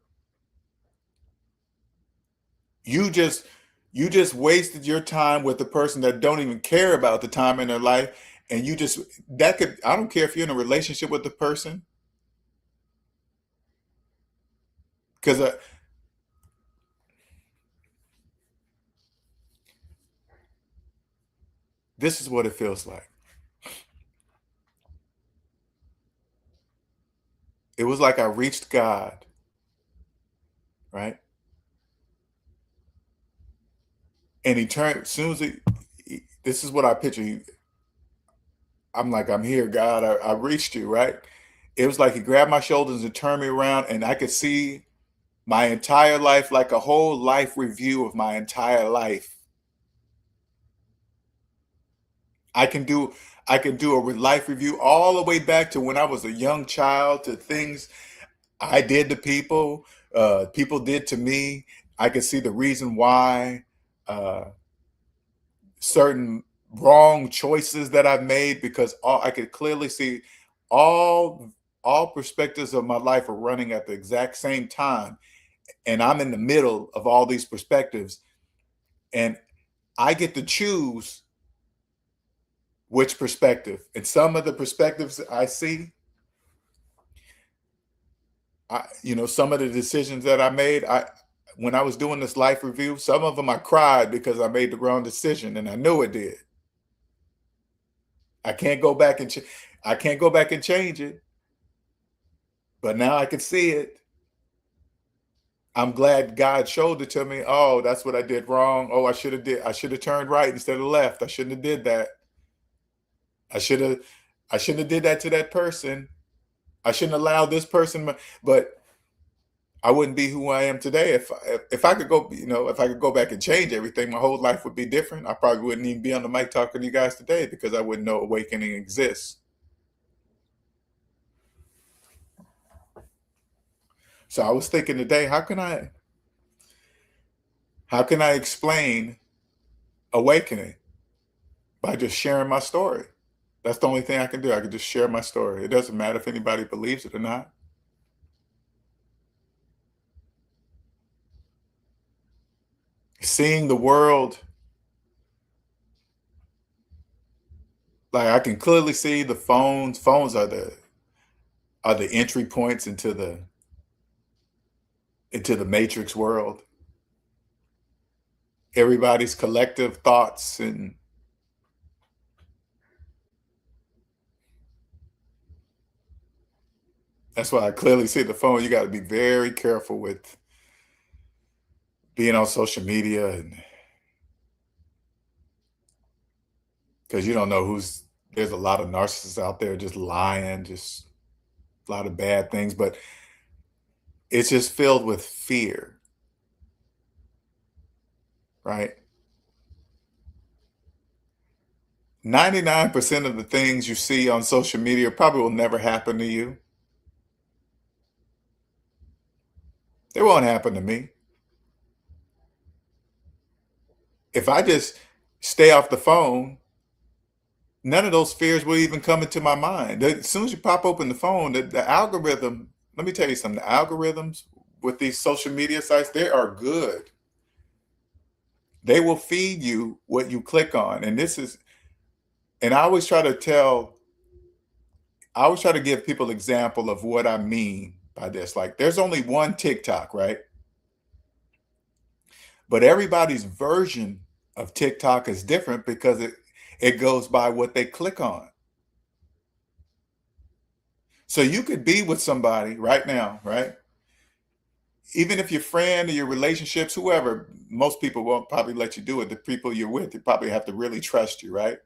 You just you just wasted your time with the person that don't even care about the time in their life. And you just that could I don't care if you're in a relationship with the person, because this is what it feels like. It was like I reached God, right? And he turned as soon as this is what I picture. I'm like, I'm here, God. I reached you, right? It was like he grabbed my shoulders and turned me around, and I could see my entire life, like a whole life review of my entire life. I can do I can do a life review all the way back to when I was a young child to things I did to people, people did to me. I could see the reason why uh, certain wrong choices that I've made because I could clearly see all all perspectives of my life are running at the exact same time, and I'm in the middle of all these perspectives, and I get to choose which perspective. And some of the perspectives I see, some of the decisions that I made, when I was doing this life review, some of them I cried because I made the wrong decision, and I knew it did. I can't go back and I can't go back and change it, but now I can see it. I'm glad God showed it to me. Oh, that's what I did wrong. Oh, I should have turned right instead of left. I shouldn't have did that. I should have I shouldn't have did that to that person. I shouldn't allow this person, but I wouldn't be who I am today if I could go, if I could go back and change everything, my whole life would be different. I probably wouldn't even be on the mic talking to you guys today because I wouldn't know awakening exists. So I was thinking today, how can I explain awakening by just sharing my story? That's the only thing I can do. I can just share my story. It doesn't matter if anybody believes it or not. Seeing the world, like I can clearly see the phones. Phones are the entry points into the matrix world. Everybody's collective thoughts, and that's why I clearly see the phone. You got to be very careful with being on social media, and because you don't know who's there's a lot of narcissists out there just lying, just a lot of bad things, but it's just filled with fear, right? 99% of the things you see on social media probably will never happen to you. They won't happen to me. If I just stay off the phone, none of those fears will even come into my mind. As soon as you pop open the phone, the algorithm, let me tell you something, the algorithms with these social media sites, they are good. They will feed you what you click on. And I always try to give people example of what I mean by this. Like there's only one TikTok, right? But everybody's version of TikTok is different because it goes by what they click on. So you could be with somebody right now, right? Even if your friend or your relationships, whoever, most people won't probably let you do it. The people you're with, they probably have to really trust you, right?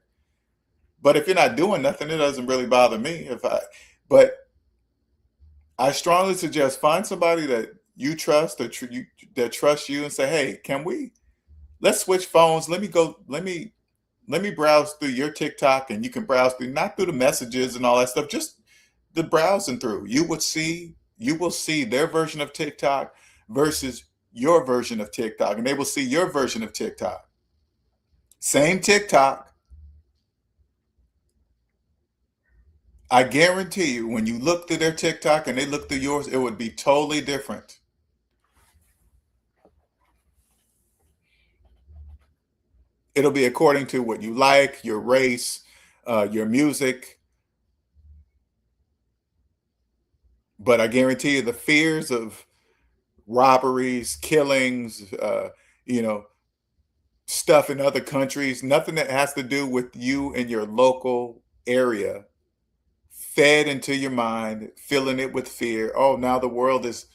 But if you're not doing nothing, it doesn't really bother me. But I strongly suggest find somebody that you trust, that trusts you, and say, "Hey, let's switch phones. Let me browse through your TikTok, and you can browse through not through the messages and all that stuff, just the browsing through. You will see their version of TikTok versus your version of TikTok, and they will see your version of TikTok. Same TikTok. I guarantee you, when you look through their TikTok and they look through yours, it would be totally different. It'll be according to what you like, your race, your music. But I guarantee you, the fears of robberies, killings, you know, stuff in other countries, nothing that has to do with you and your local area, fed into your mind, filling it with fear. Oh, now the world is.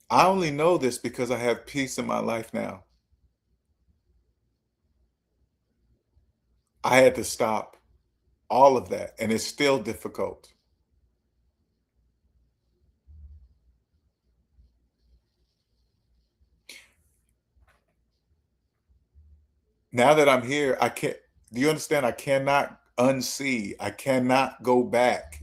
I only know this because I have peace in my life now. I had to stop all of that, and it's still difficult. Now that I'm here, I can't, do you understand? I cannot unsee. I cannot go back.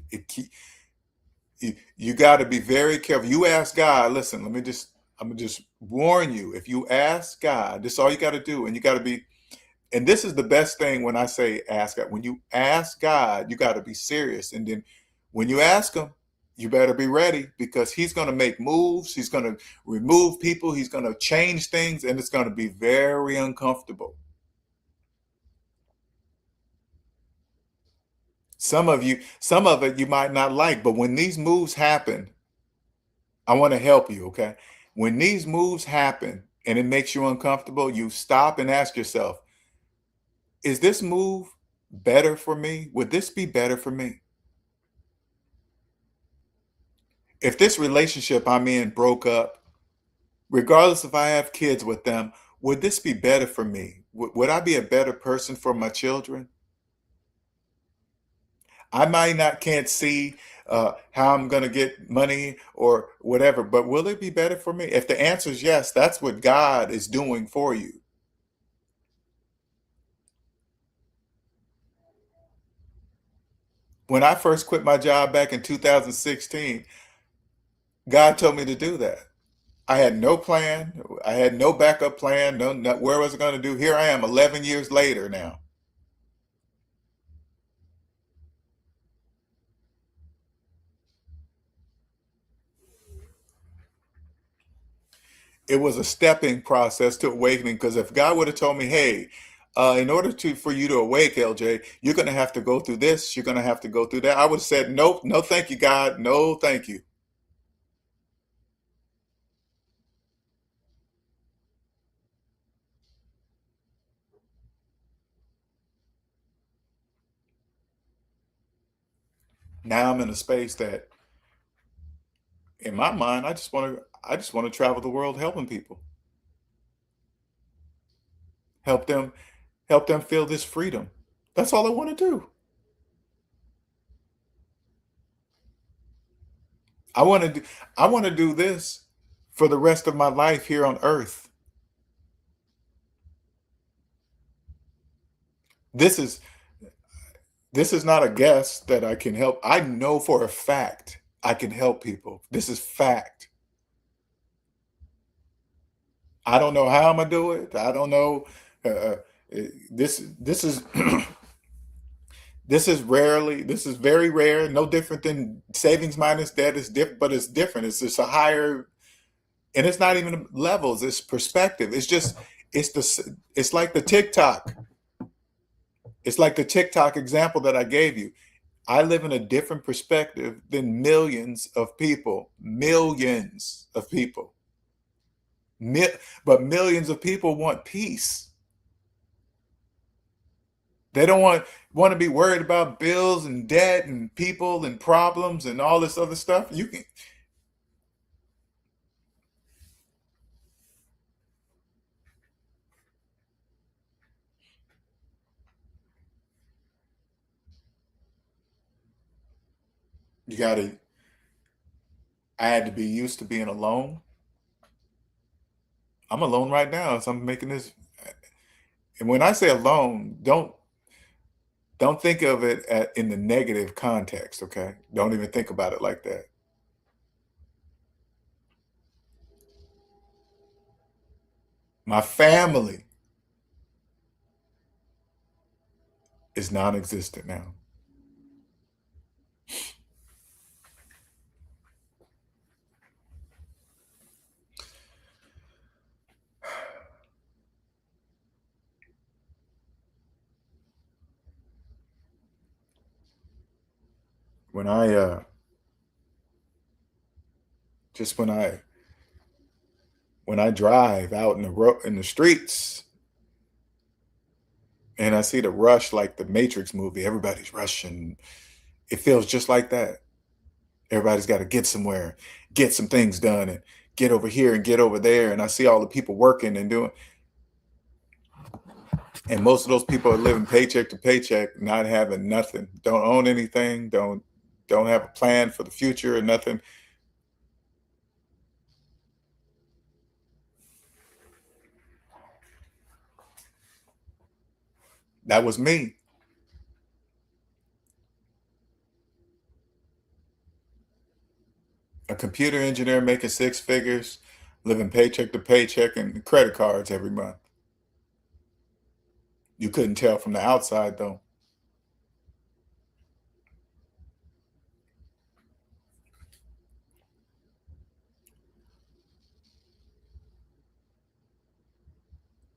You got to be very careful. You ask God, listen, I'm gonna just warn you. If you ask God, this is all you got to do. And you got to be, and this is the best thing when I say ask God. When you ask God, you got to be serious. And then when you ask Him, you better be ready because He's going to make moves. He's going to remove people. He's going to change things, and it's going to be very uncomfortable. Some of it you might not like, but when these moves happen, I want to help you, okay? When these moves happen and it makes you uncomfortable, you stop and ask yourself, is this move better for me? Would this be better for me? If this relationship I'm in broke up, regardless if I have kids with them, would this be better for me? Would I be a better person for my children? I might not can't see how I'm going to get money or whatever, but will it be better for me? If the answer is yes, that's what God is doing for you. When I first quit my job back in 2016, God told me to do that. I had no plan. I had no backup plan. Where was I going to do? Here I am 11 years later now. It was a stepping process to awakening because if God would have told me, hey, in order for you to awake, LJ, you're going to have to go through this. You're going to have to go through that. I would have said, nope, no, thank you, God. No, thank you. Now I'm in a space that, in my mind, I just want to travel the world helping people, help them, help them feel this freedom. That's all I want to do. I want to do, I want to do this for the rest of my life here on earth. This is this is not a guess that I can help. I know for a fact I can help people. This is fact. I don't know how I'm gonna do it. I don't know. Uh, uh, this is this is very rare. No different than savings minus debt is different, but it's different. It's just a higher, and it's not even levels. It's perspective. It's like the TikTok. It's like the TikTok example that I gave you. I live in a different perspective than millions of people. Millions of people. But millions of people want peace. They don't want to be worried about bills and debt and people and problems and all this other stuff. You got to. I had to be used to being alone. I'm alone right now as I'm making this. And when I say alone, don't think of it in the negative context. Okay, don't even think about it like that. My family is non-existent now. When I just when I drive out in in the streets and I see the rush like the Matrix movie, everybody's rushing. It feels just like that. Everybody's got to get somewhere, get some things done, and get over here and get over there. And I see all the people working and doing, and most of those people are living paycheck to paycheck, not having nothing, don't own anything, don't have a plan for the future or nothing. That was me. A computer engineer making six figures, living paycheck to paycheck and credit cards every month. You couldn't tell from the outside though.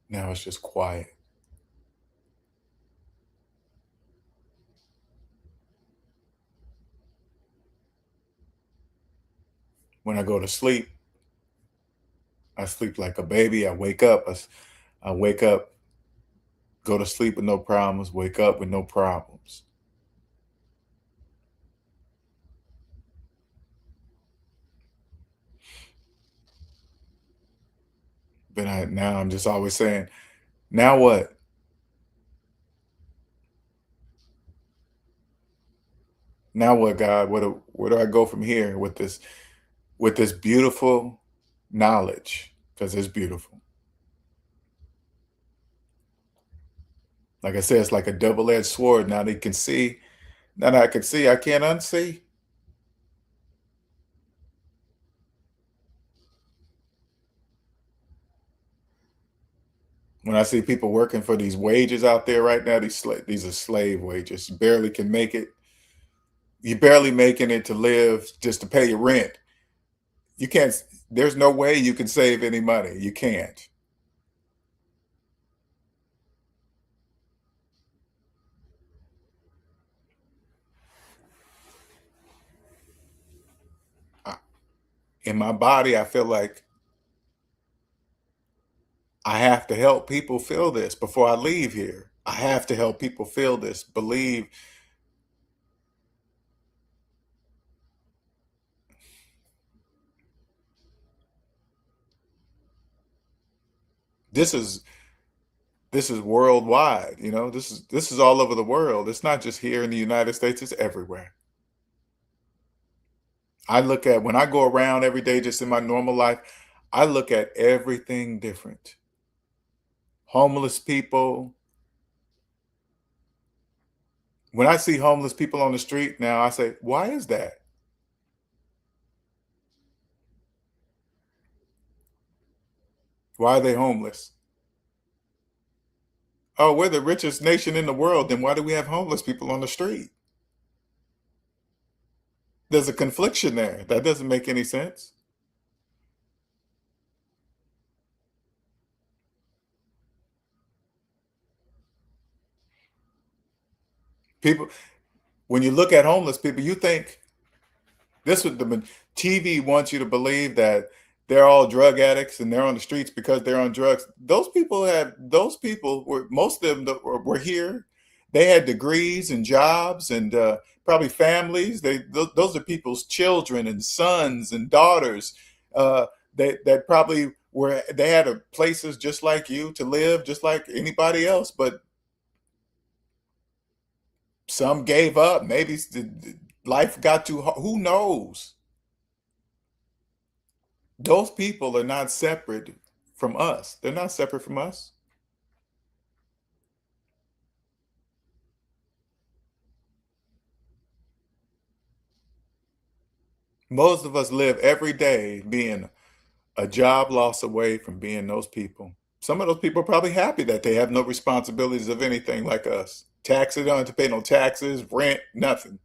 Now it's just quiet. When I go to sleep, I sleep like a baby. I wake up, go to sleep with no problems, wake up with no problems. But now I'm just always saying, now what? Now what, God? Where do I go from here with this beautiful knowledge? Because it's beautiful. Like I said, it's like a double-edged sword. Now they can see. Now that I can see, I can't unsee. When I see people working for these wages out there right now, these are slave wages. You barely can make it. You're barely making it to live just to pay your rent. You can't. There's no way you can save any money. You can't. I, in my body, I feel like I have to help people feel this before I leave here. I have to help people feel this. Believe this is this is worldwide. You know, this is all over the world. It's not just here in the United States. It's everywhere. I look at when I go around every day, just in my normal life, I look at everything different. Homeless people. When I see homeless people on the street now, I say, why is that? Why are they homeless? Oh, we're the richest nation in the world. Then why do we have homeless people on the street? There's a confliction there. That doesn't make any sense. People, when you look at homeless people, you think this would the TV wants you to believe that they're all drug addicts and they're on the streets because they're on drugs. Those people were most of them that were here. They had degrees and jobs and probably families. Those are people's children and sons and daughters. Uh, that probably were they had places just like you to live, just like anybody else. But some gave up. Maybe life got too hard. Who knows? Those people are not separate from us. They're not separate from us. Most of us live every day being a job loss away from being those people. Some of those people are probably happy that they have no responsibilities of anything like us. Taxes, don't have to pay no taxes, rent, nothing.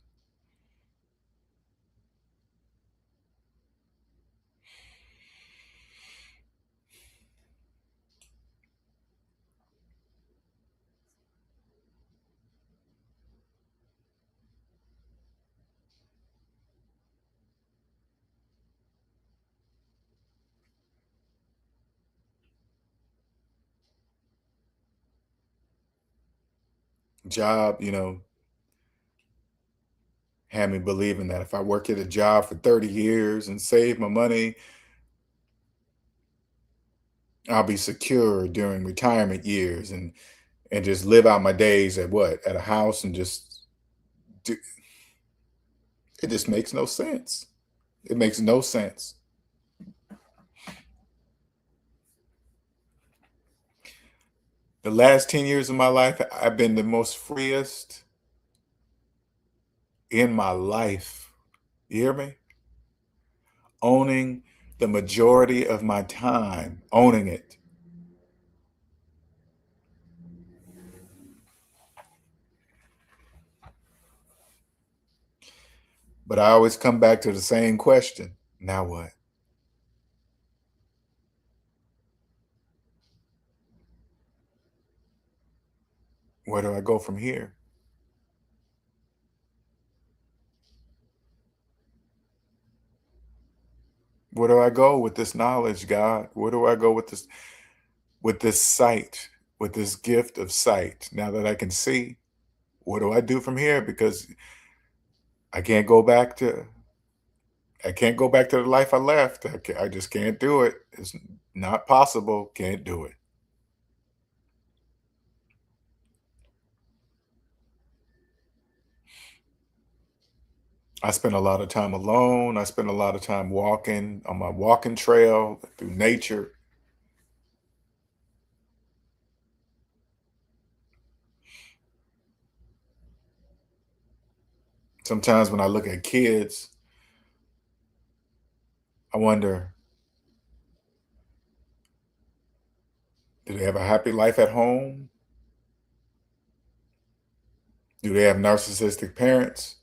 Job, had me believing that if I work at a job for 30 years and save my money, I'll be secure during retirement years and just live out my days at what? At a house and just do, it just makes no sense. It makes no sense. The last 10 years of my life, I've been the most freest in my life. You hear me? Owning the majority of my time, owning it. But I always come back to the same question. Now what? Where do I go from here? Where do I go with this knowledge, God? Where do I go with this sight, with this gift of sight? Now that I can see, what do I do from here? Because I can't go back to I can't go back to the life I left. I just can't do it. It's not possible. Can't do it. I spend a lot of time alone. I spend a lot of time walking on my walking trail through nature. Sometimes when I look at kids, I wonder, do they have a happy life at home? Do they have narcissistic parents?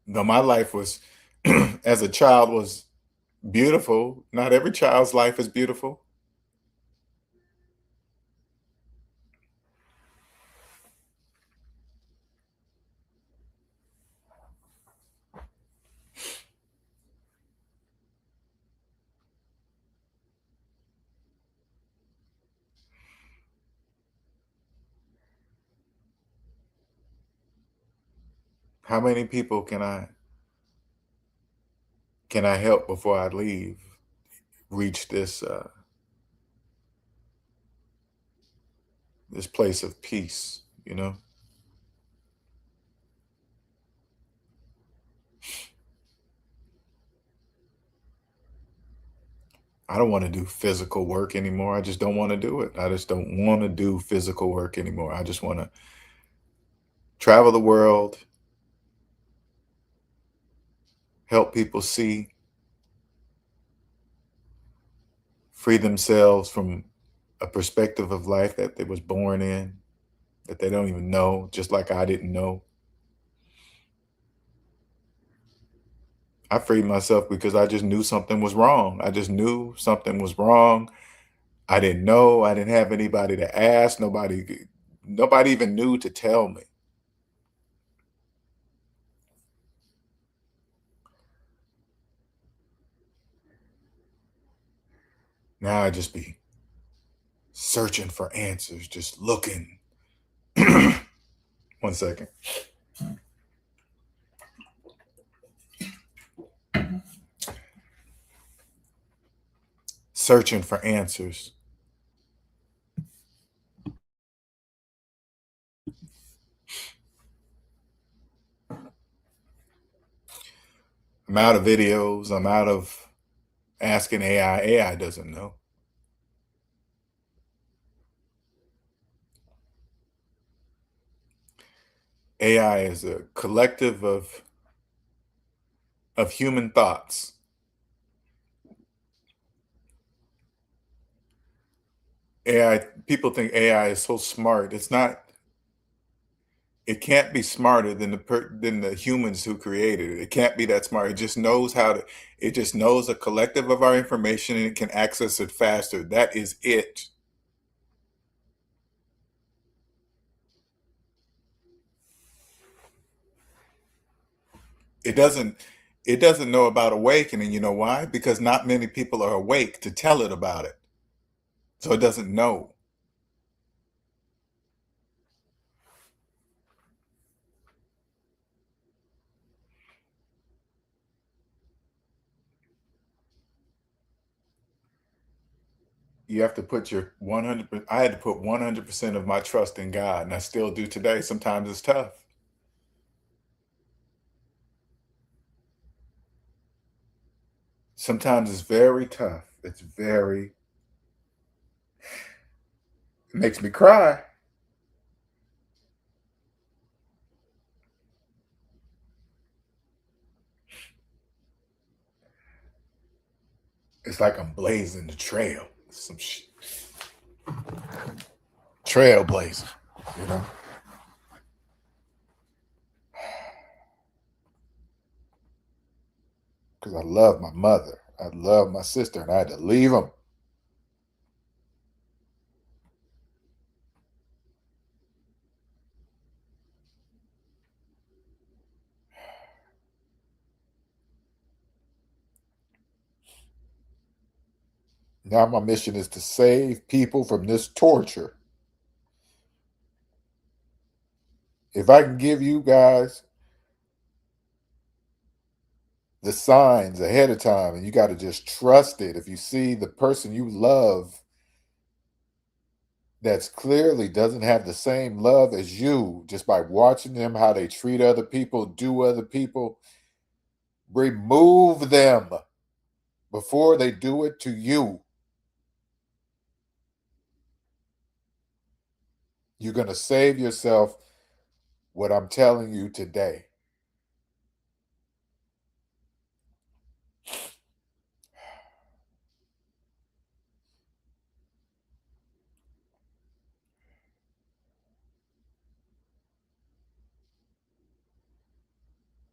No, my life was, as a child, was beautiful. Not every child's life is beautiful. How many people can I help before I leave? Reach this place of peace, you know? I don't want to do physical work anymore. I just don't want to do it. I just don't want to do physical work anymore. I just want to travel the world, help people see, free themselves from a perspective of life that they was born in, that they don't even know, just like I didn't know. I freed myself because I just knew something was wrong. I just knew something was wrong. I didn't know. I didn't have anybody to ask. Nobody even knew to tell me. Now I just be searching for answers, just looking. One second. Searching for answers. I'm out of videos. I'm out of asking AI. AI doesn't know. AI is a collective of human thoughts. AI, people think AI is so smart. It's not. It can't be smarter than than the humans who created it. It can't be that smart. It just knows how to. It just knows a collective of our information and it can access it faster. That is it. It doesn't. It doesn't know about awakening. You know why? Because not many people are awake to tell it about it. So it doesn't know. You have to put your 100. I had to put 100% of my trust in God, and I still do today. Sometimes it's tough. Sometimes it's very tough. It makes me cry. It's like I'm blazing the trail. Some trailblazer, you know? Because I love my mother. I love my sister, and I had to leave them. Now my mission is to save people from this torture. If I can give you guys the signs ahead of time, and you got to just trust it. If you see the person you love that's clearly doesn't have the same love as you, just by watching them, how they treat other people, do other people, remove them before they do it to you. You're going to save yourself what I'm telling you today.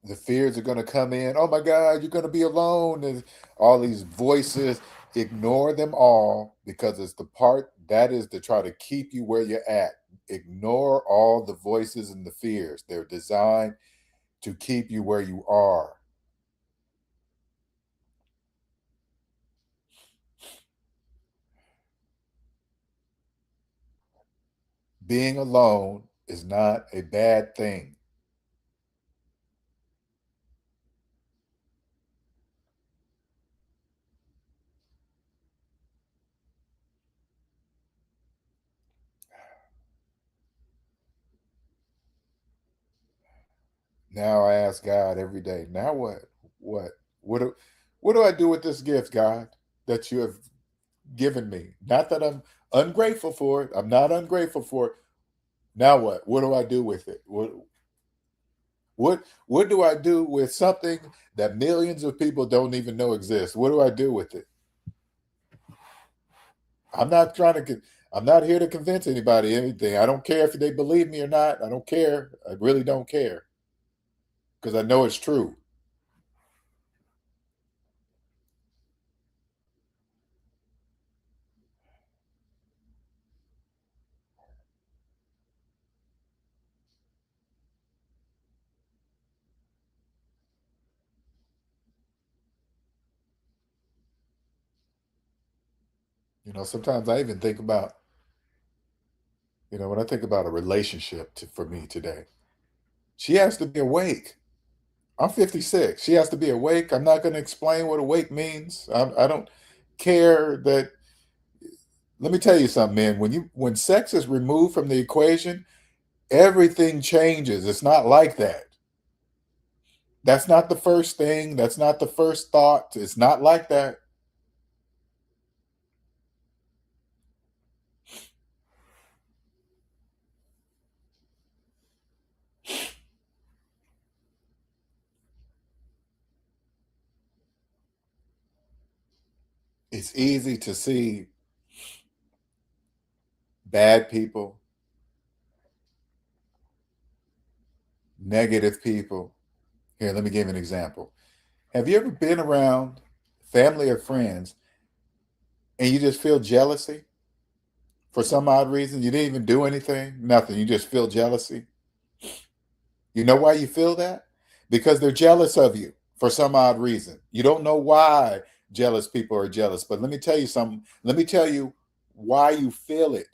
The fears are going to come in. Oh my God, you're going to be alone. And all these voices, ignore them all, because it's the part that is to try to keep you where you're at. Ignore all the voices and the fears. They're designed to keep you where you are. Being alone is not a bad thing. Now I ask God every day, now what? What? What do, what do I do with this gift, God, that you have given me? Not that I'm ungrateful for it. I'm not ungrateful for it. Now what? What do I do with it? What do I do with something that millions of people don't even know exists? What do I do with it? I'm not trying to. I'm not here to convince anybody anything. I don't care if they believe me or not. I don't care. I really don't care, because I know it's true. Sometimes I even think about, when I think about a relationship for me today, she has to be awake. I'm 56. She has to be awake. I'm not going to explain what awake means. I don't care that. Let me tell you something, man. When sex is removed from the equation, everything changes. It's not like that. That's not the first thing. That's not the first thought. It's not like that. It's easy to see bad people, negative people. Here, let me give you an example. Have you ever been around family or friends and you just feel jealousy for some odd reason? You didn't even do anything, nothing. You just feel jealousy. You know why you feel that? Because they're jealous of you for some odd reason. You don't know why jealous people are jealous, but let me tell you something. Let me tell you why you feel it.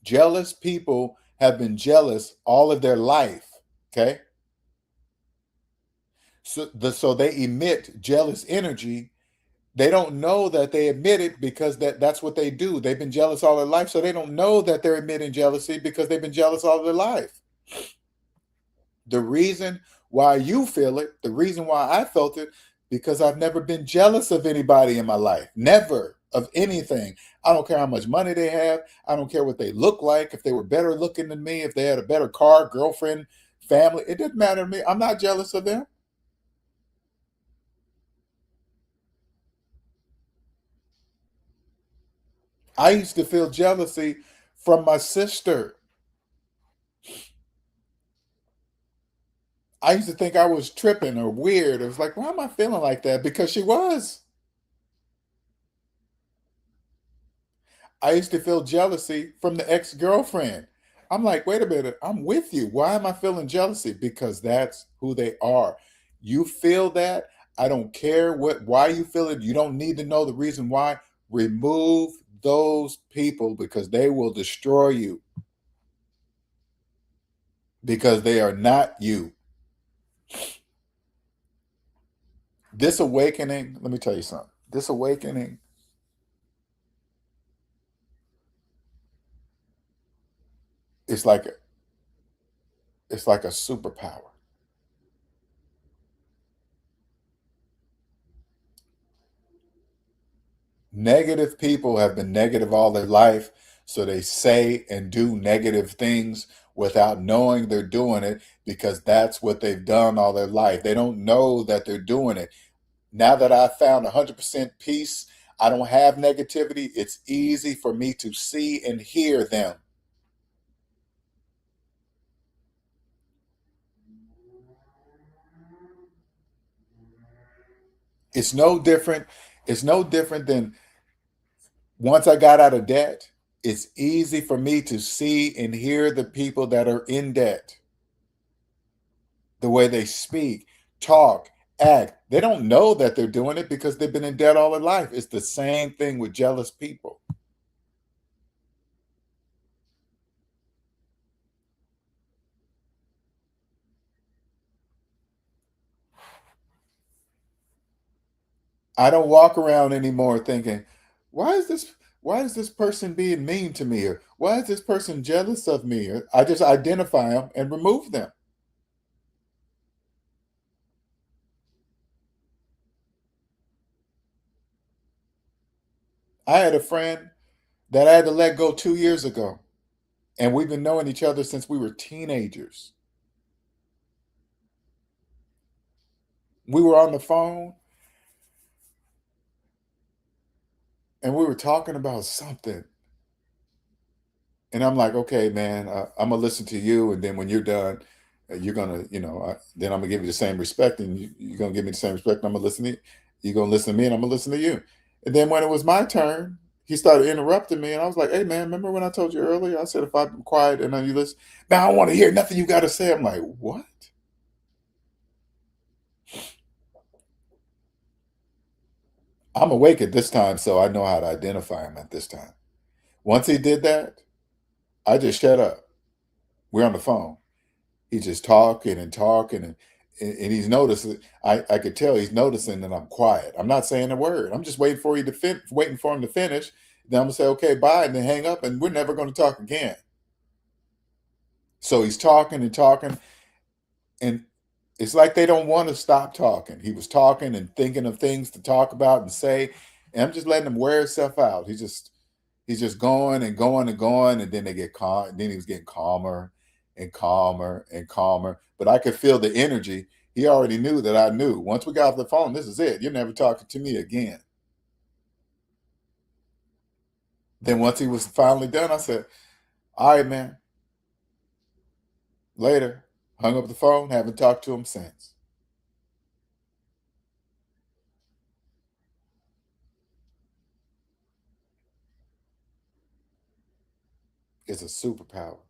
Jealous people have been jealous all of their life. Okay. So they emit jealous energy. They don't know that they emit it because that's what they do. They've been jealous all their life, so they don't know that they're emitting jealousy because they've been jealous all their life. The reason why you feel it, the reason why I felt it, Because I've never been jealous of anybody in my life. Never of anything. I don't care how much money they have. I don't care what they look like. If they were better looking than me, if they had a better car, girlfriend, family, it didn't matter to me. I'm not jealous of them. I used to feel jealousy from my sister. I used to think I was tripping or weird. It was like, why am I feeling like that? Because she was. I used to feel jealousy from the ex-girlfriend. I'm like, wait a minute, I'm with you. Why am I feeling jealousy? Because that's who they are. You feel that. I don't care why you feel it. You don't need to know the reason why. Remove those people because they will destroy you because they are not you. This awakening, let me tell you something. This awakening, it's like it's like a superpower. Negative people have been negative all their life, so they say and do negative things without knowing they're doing it because that's what they've done all their life. They don't know that they're doing it. Now that I found 100% peace, I don't have negativity. It's easy for me to see and hear them. It's no different. It's no different than once I got out of debt, it's easy for me to see and hear the people that are in debt, the way they speak, talk, act. They don't know that they're doing it because they've been in debt all their life. It's the same thing with jealous people. I don't walk around anymore thinking, why is this why is this person being mean to me or why is this person jealous of me? Or I just identify them and remove them. I had a friend that I had to let go 2 years ago, and we've been knowing each other since we were teenagers. We were on the phone and we were talking about something. And I'm like, okay, man, I'm gonna listen to you, and then when you're done, you're gonna, then I'm gonna give you the same respect, and you're gonna give me the same respect. And I'm gonna listen to you. You're gonna listen to me, and I'm gonna listen to you. And then when it was my turn, he started interrupting me, and I was like, hey, man, remember when I told you earlier? I said if I'm quiet and then you listen, now I don't want to hear nothing you got to say. I'm like, what? I'm awake at this time, so I know how to identify him at this time. Once he did that, I just shut up. We're on the phone. He's just talking and talking and he's noticing. I could tell he's noticing that I'm quiet. I'm not saying a word. I'm just waiting for him to finish. Then I'm gonna say okay, bye, and then hang up, and we're never going to talk again. So he's talking and talking, and it's like they don't want to stop talking. He was talking and thinking of things to talk about and say, and I'm just letting him wear himself out. He's just going and going and going, and then they get calm. And then he was getting calmer and calmer and calmer. But I could feel the energy. He already knew that I knew. Once we got off the phone, this is it. You're never talking to me again. Then once he was finally done, I said, "All right, man. Later." Hung up the phone. Haven't talked to him since. It's a superpower.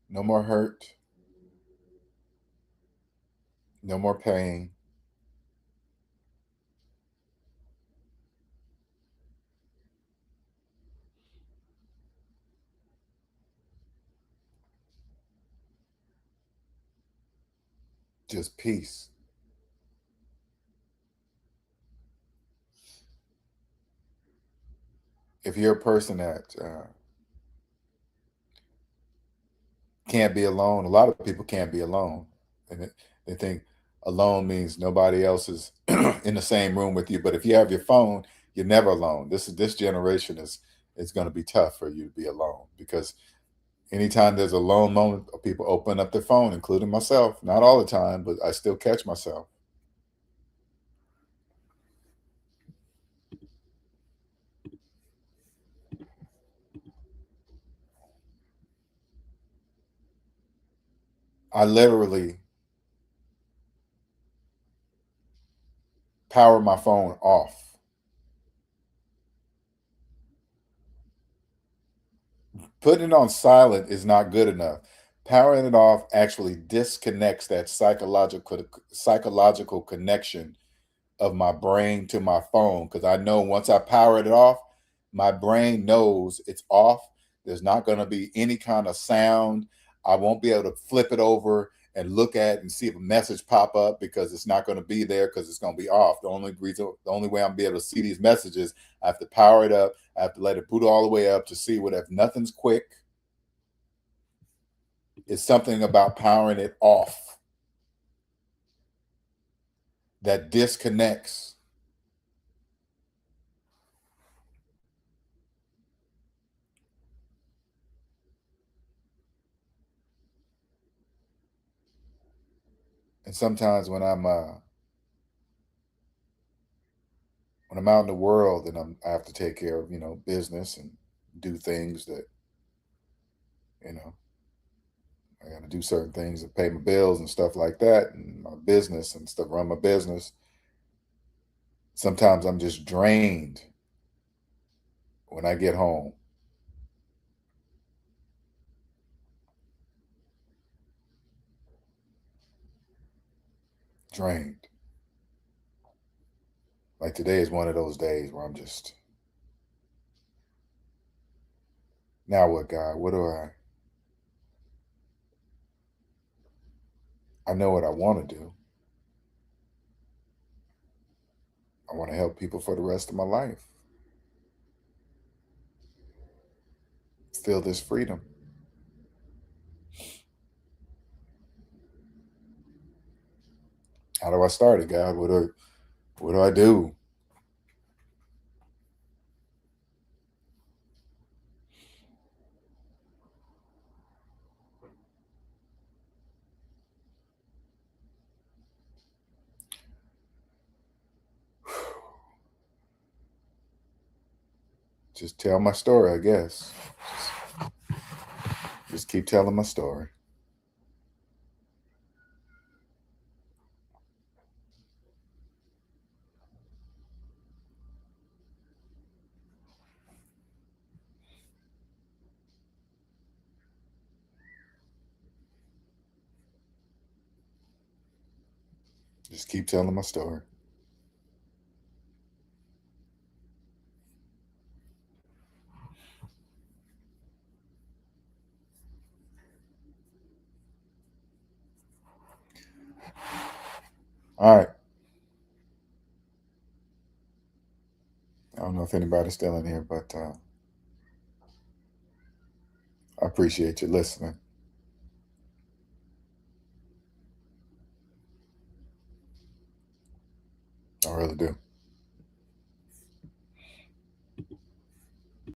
No more hurt. No more pain. Just peace. If you're a person that can't be alone. A lot of people can't be alone, and they think alone means nobody else is in the same room with you. But if you have your phone, you're never alone. This generation is going to be tough for you to be alone, because anytime there's a lone moment, people open up their phone, including myself. Not all the time, but I still catch myself. I literally power my phone off. Putting it on silent is not good enough. Powering it off actually disconnects that psychological connection of my brain to my phone, because I know once I power it off, my brain knows it's off. There's not going to be any kind of sound. I won't be able to flip it over and look at and see if a message pop up, because it's not going to be there, because it's going to be off. The only way I'm be able to see these messages, I have to power it up. I have to let it boot all the way up to see what. If nothing's quick, it's something about powering it off that disconnects. And sometimes when I'm out in the world and I have to take care of, business and do things that, you know, I got to do certain things and pay my bills and stuff like that, and my business and stuff, run my business. Sometimes I'm just drained when I get home, drained. Like today is one of those days where I'm just, now what, God? I know what I want to do. I want to help people for the rest of my life. Feel this freedom. How do I start it, God? What do I do? Just tell my story, I guess. Just keep telling my story. Just keep telling my story. All right. I don't know if anybody's still in here, but I appreciate you listening. I really do.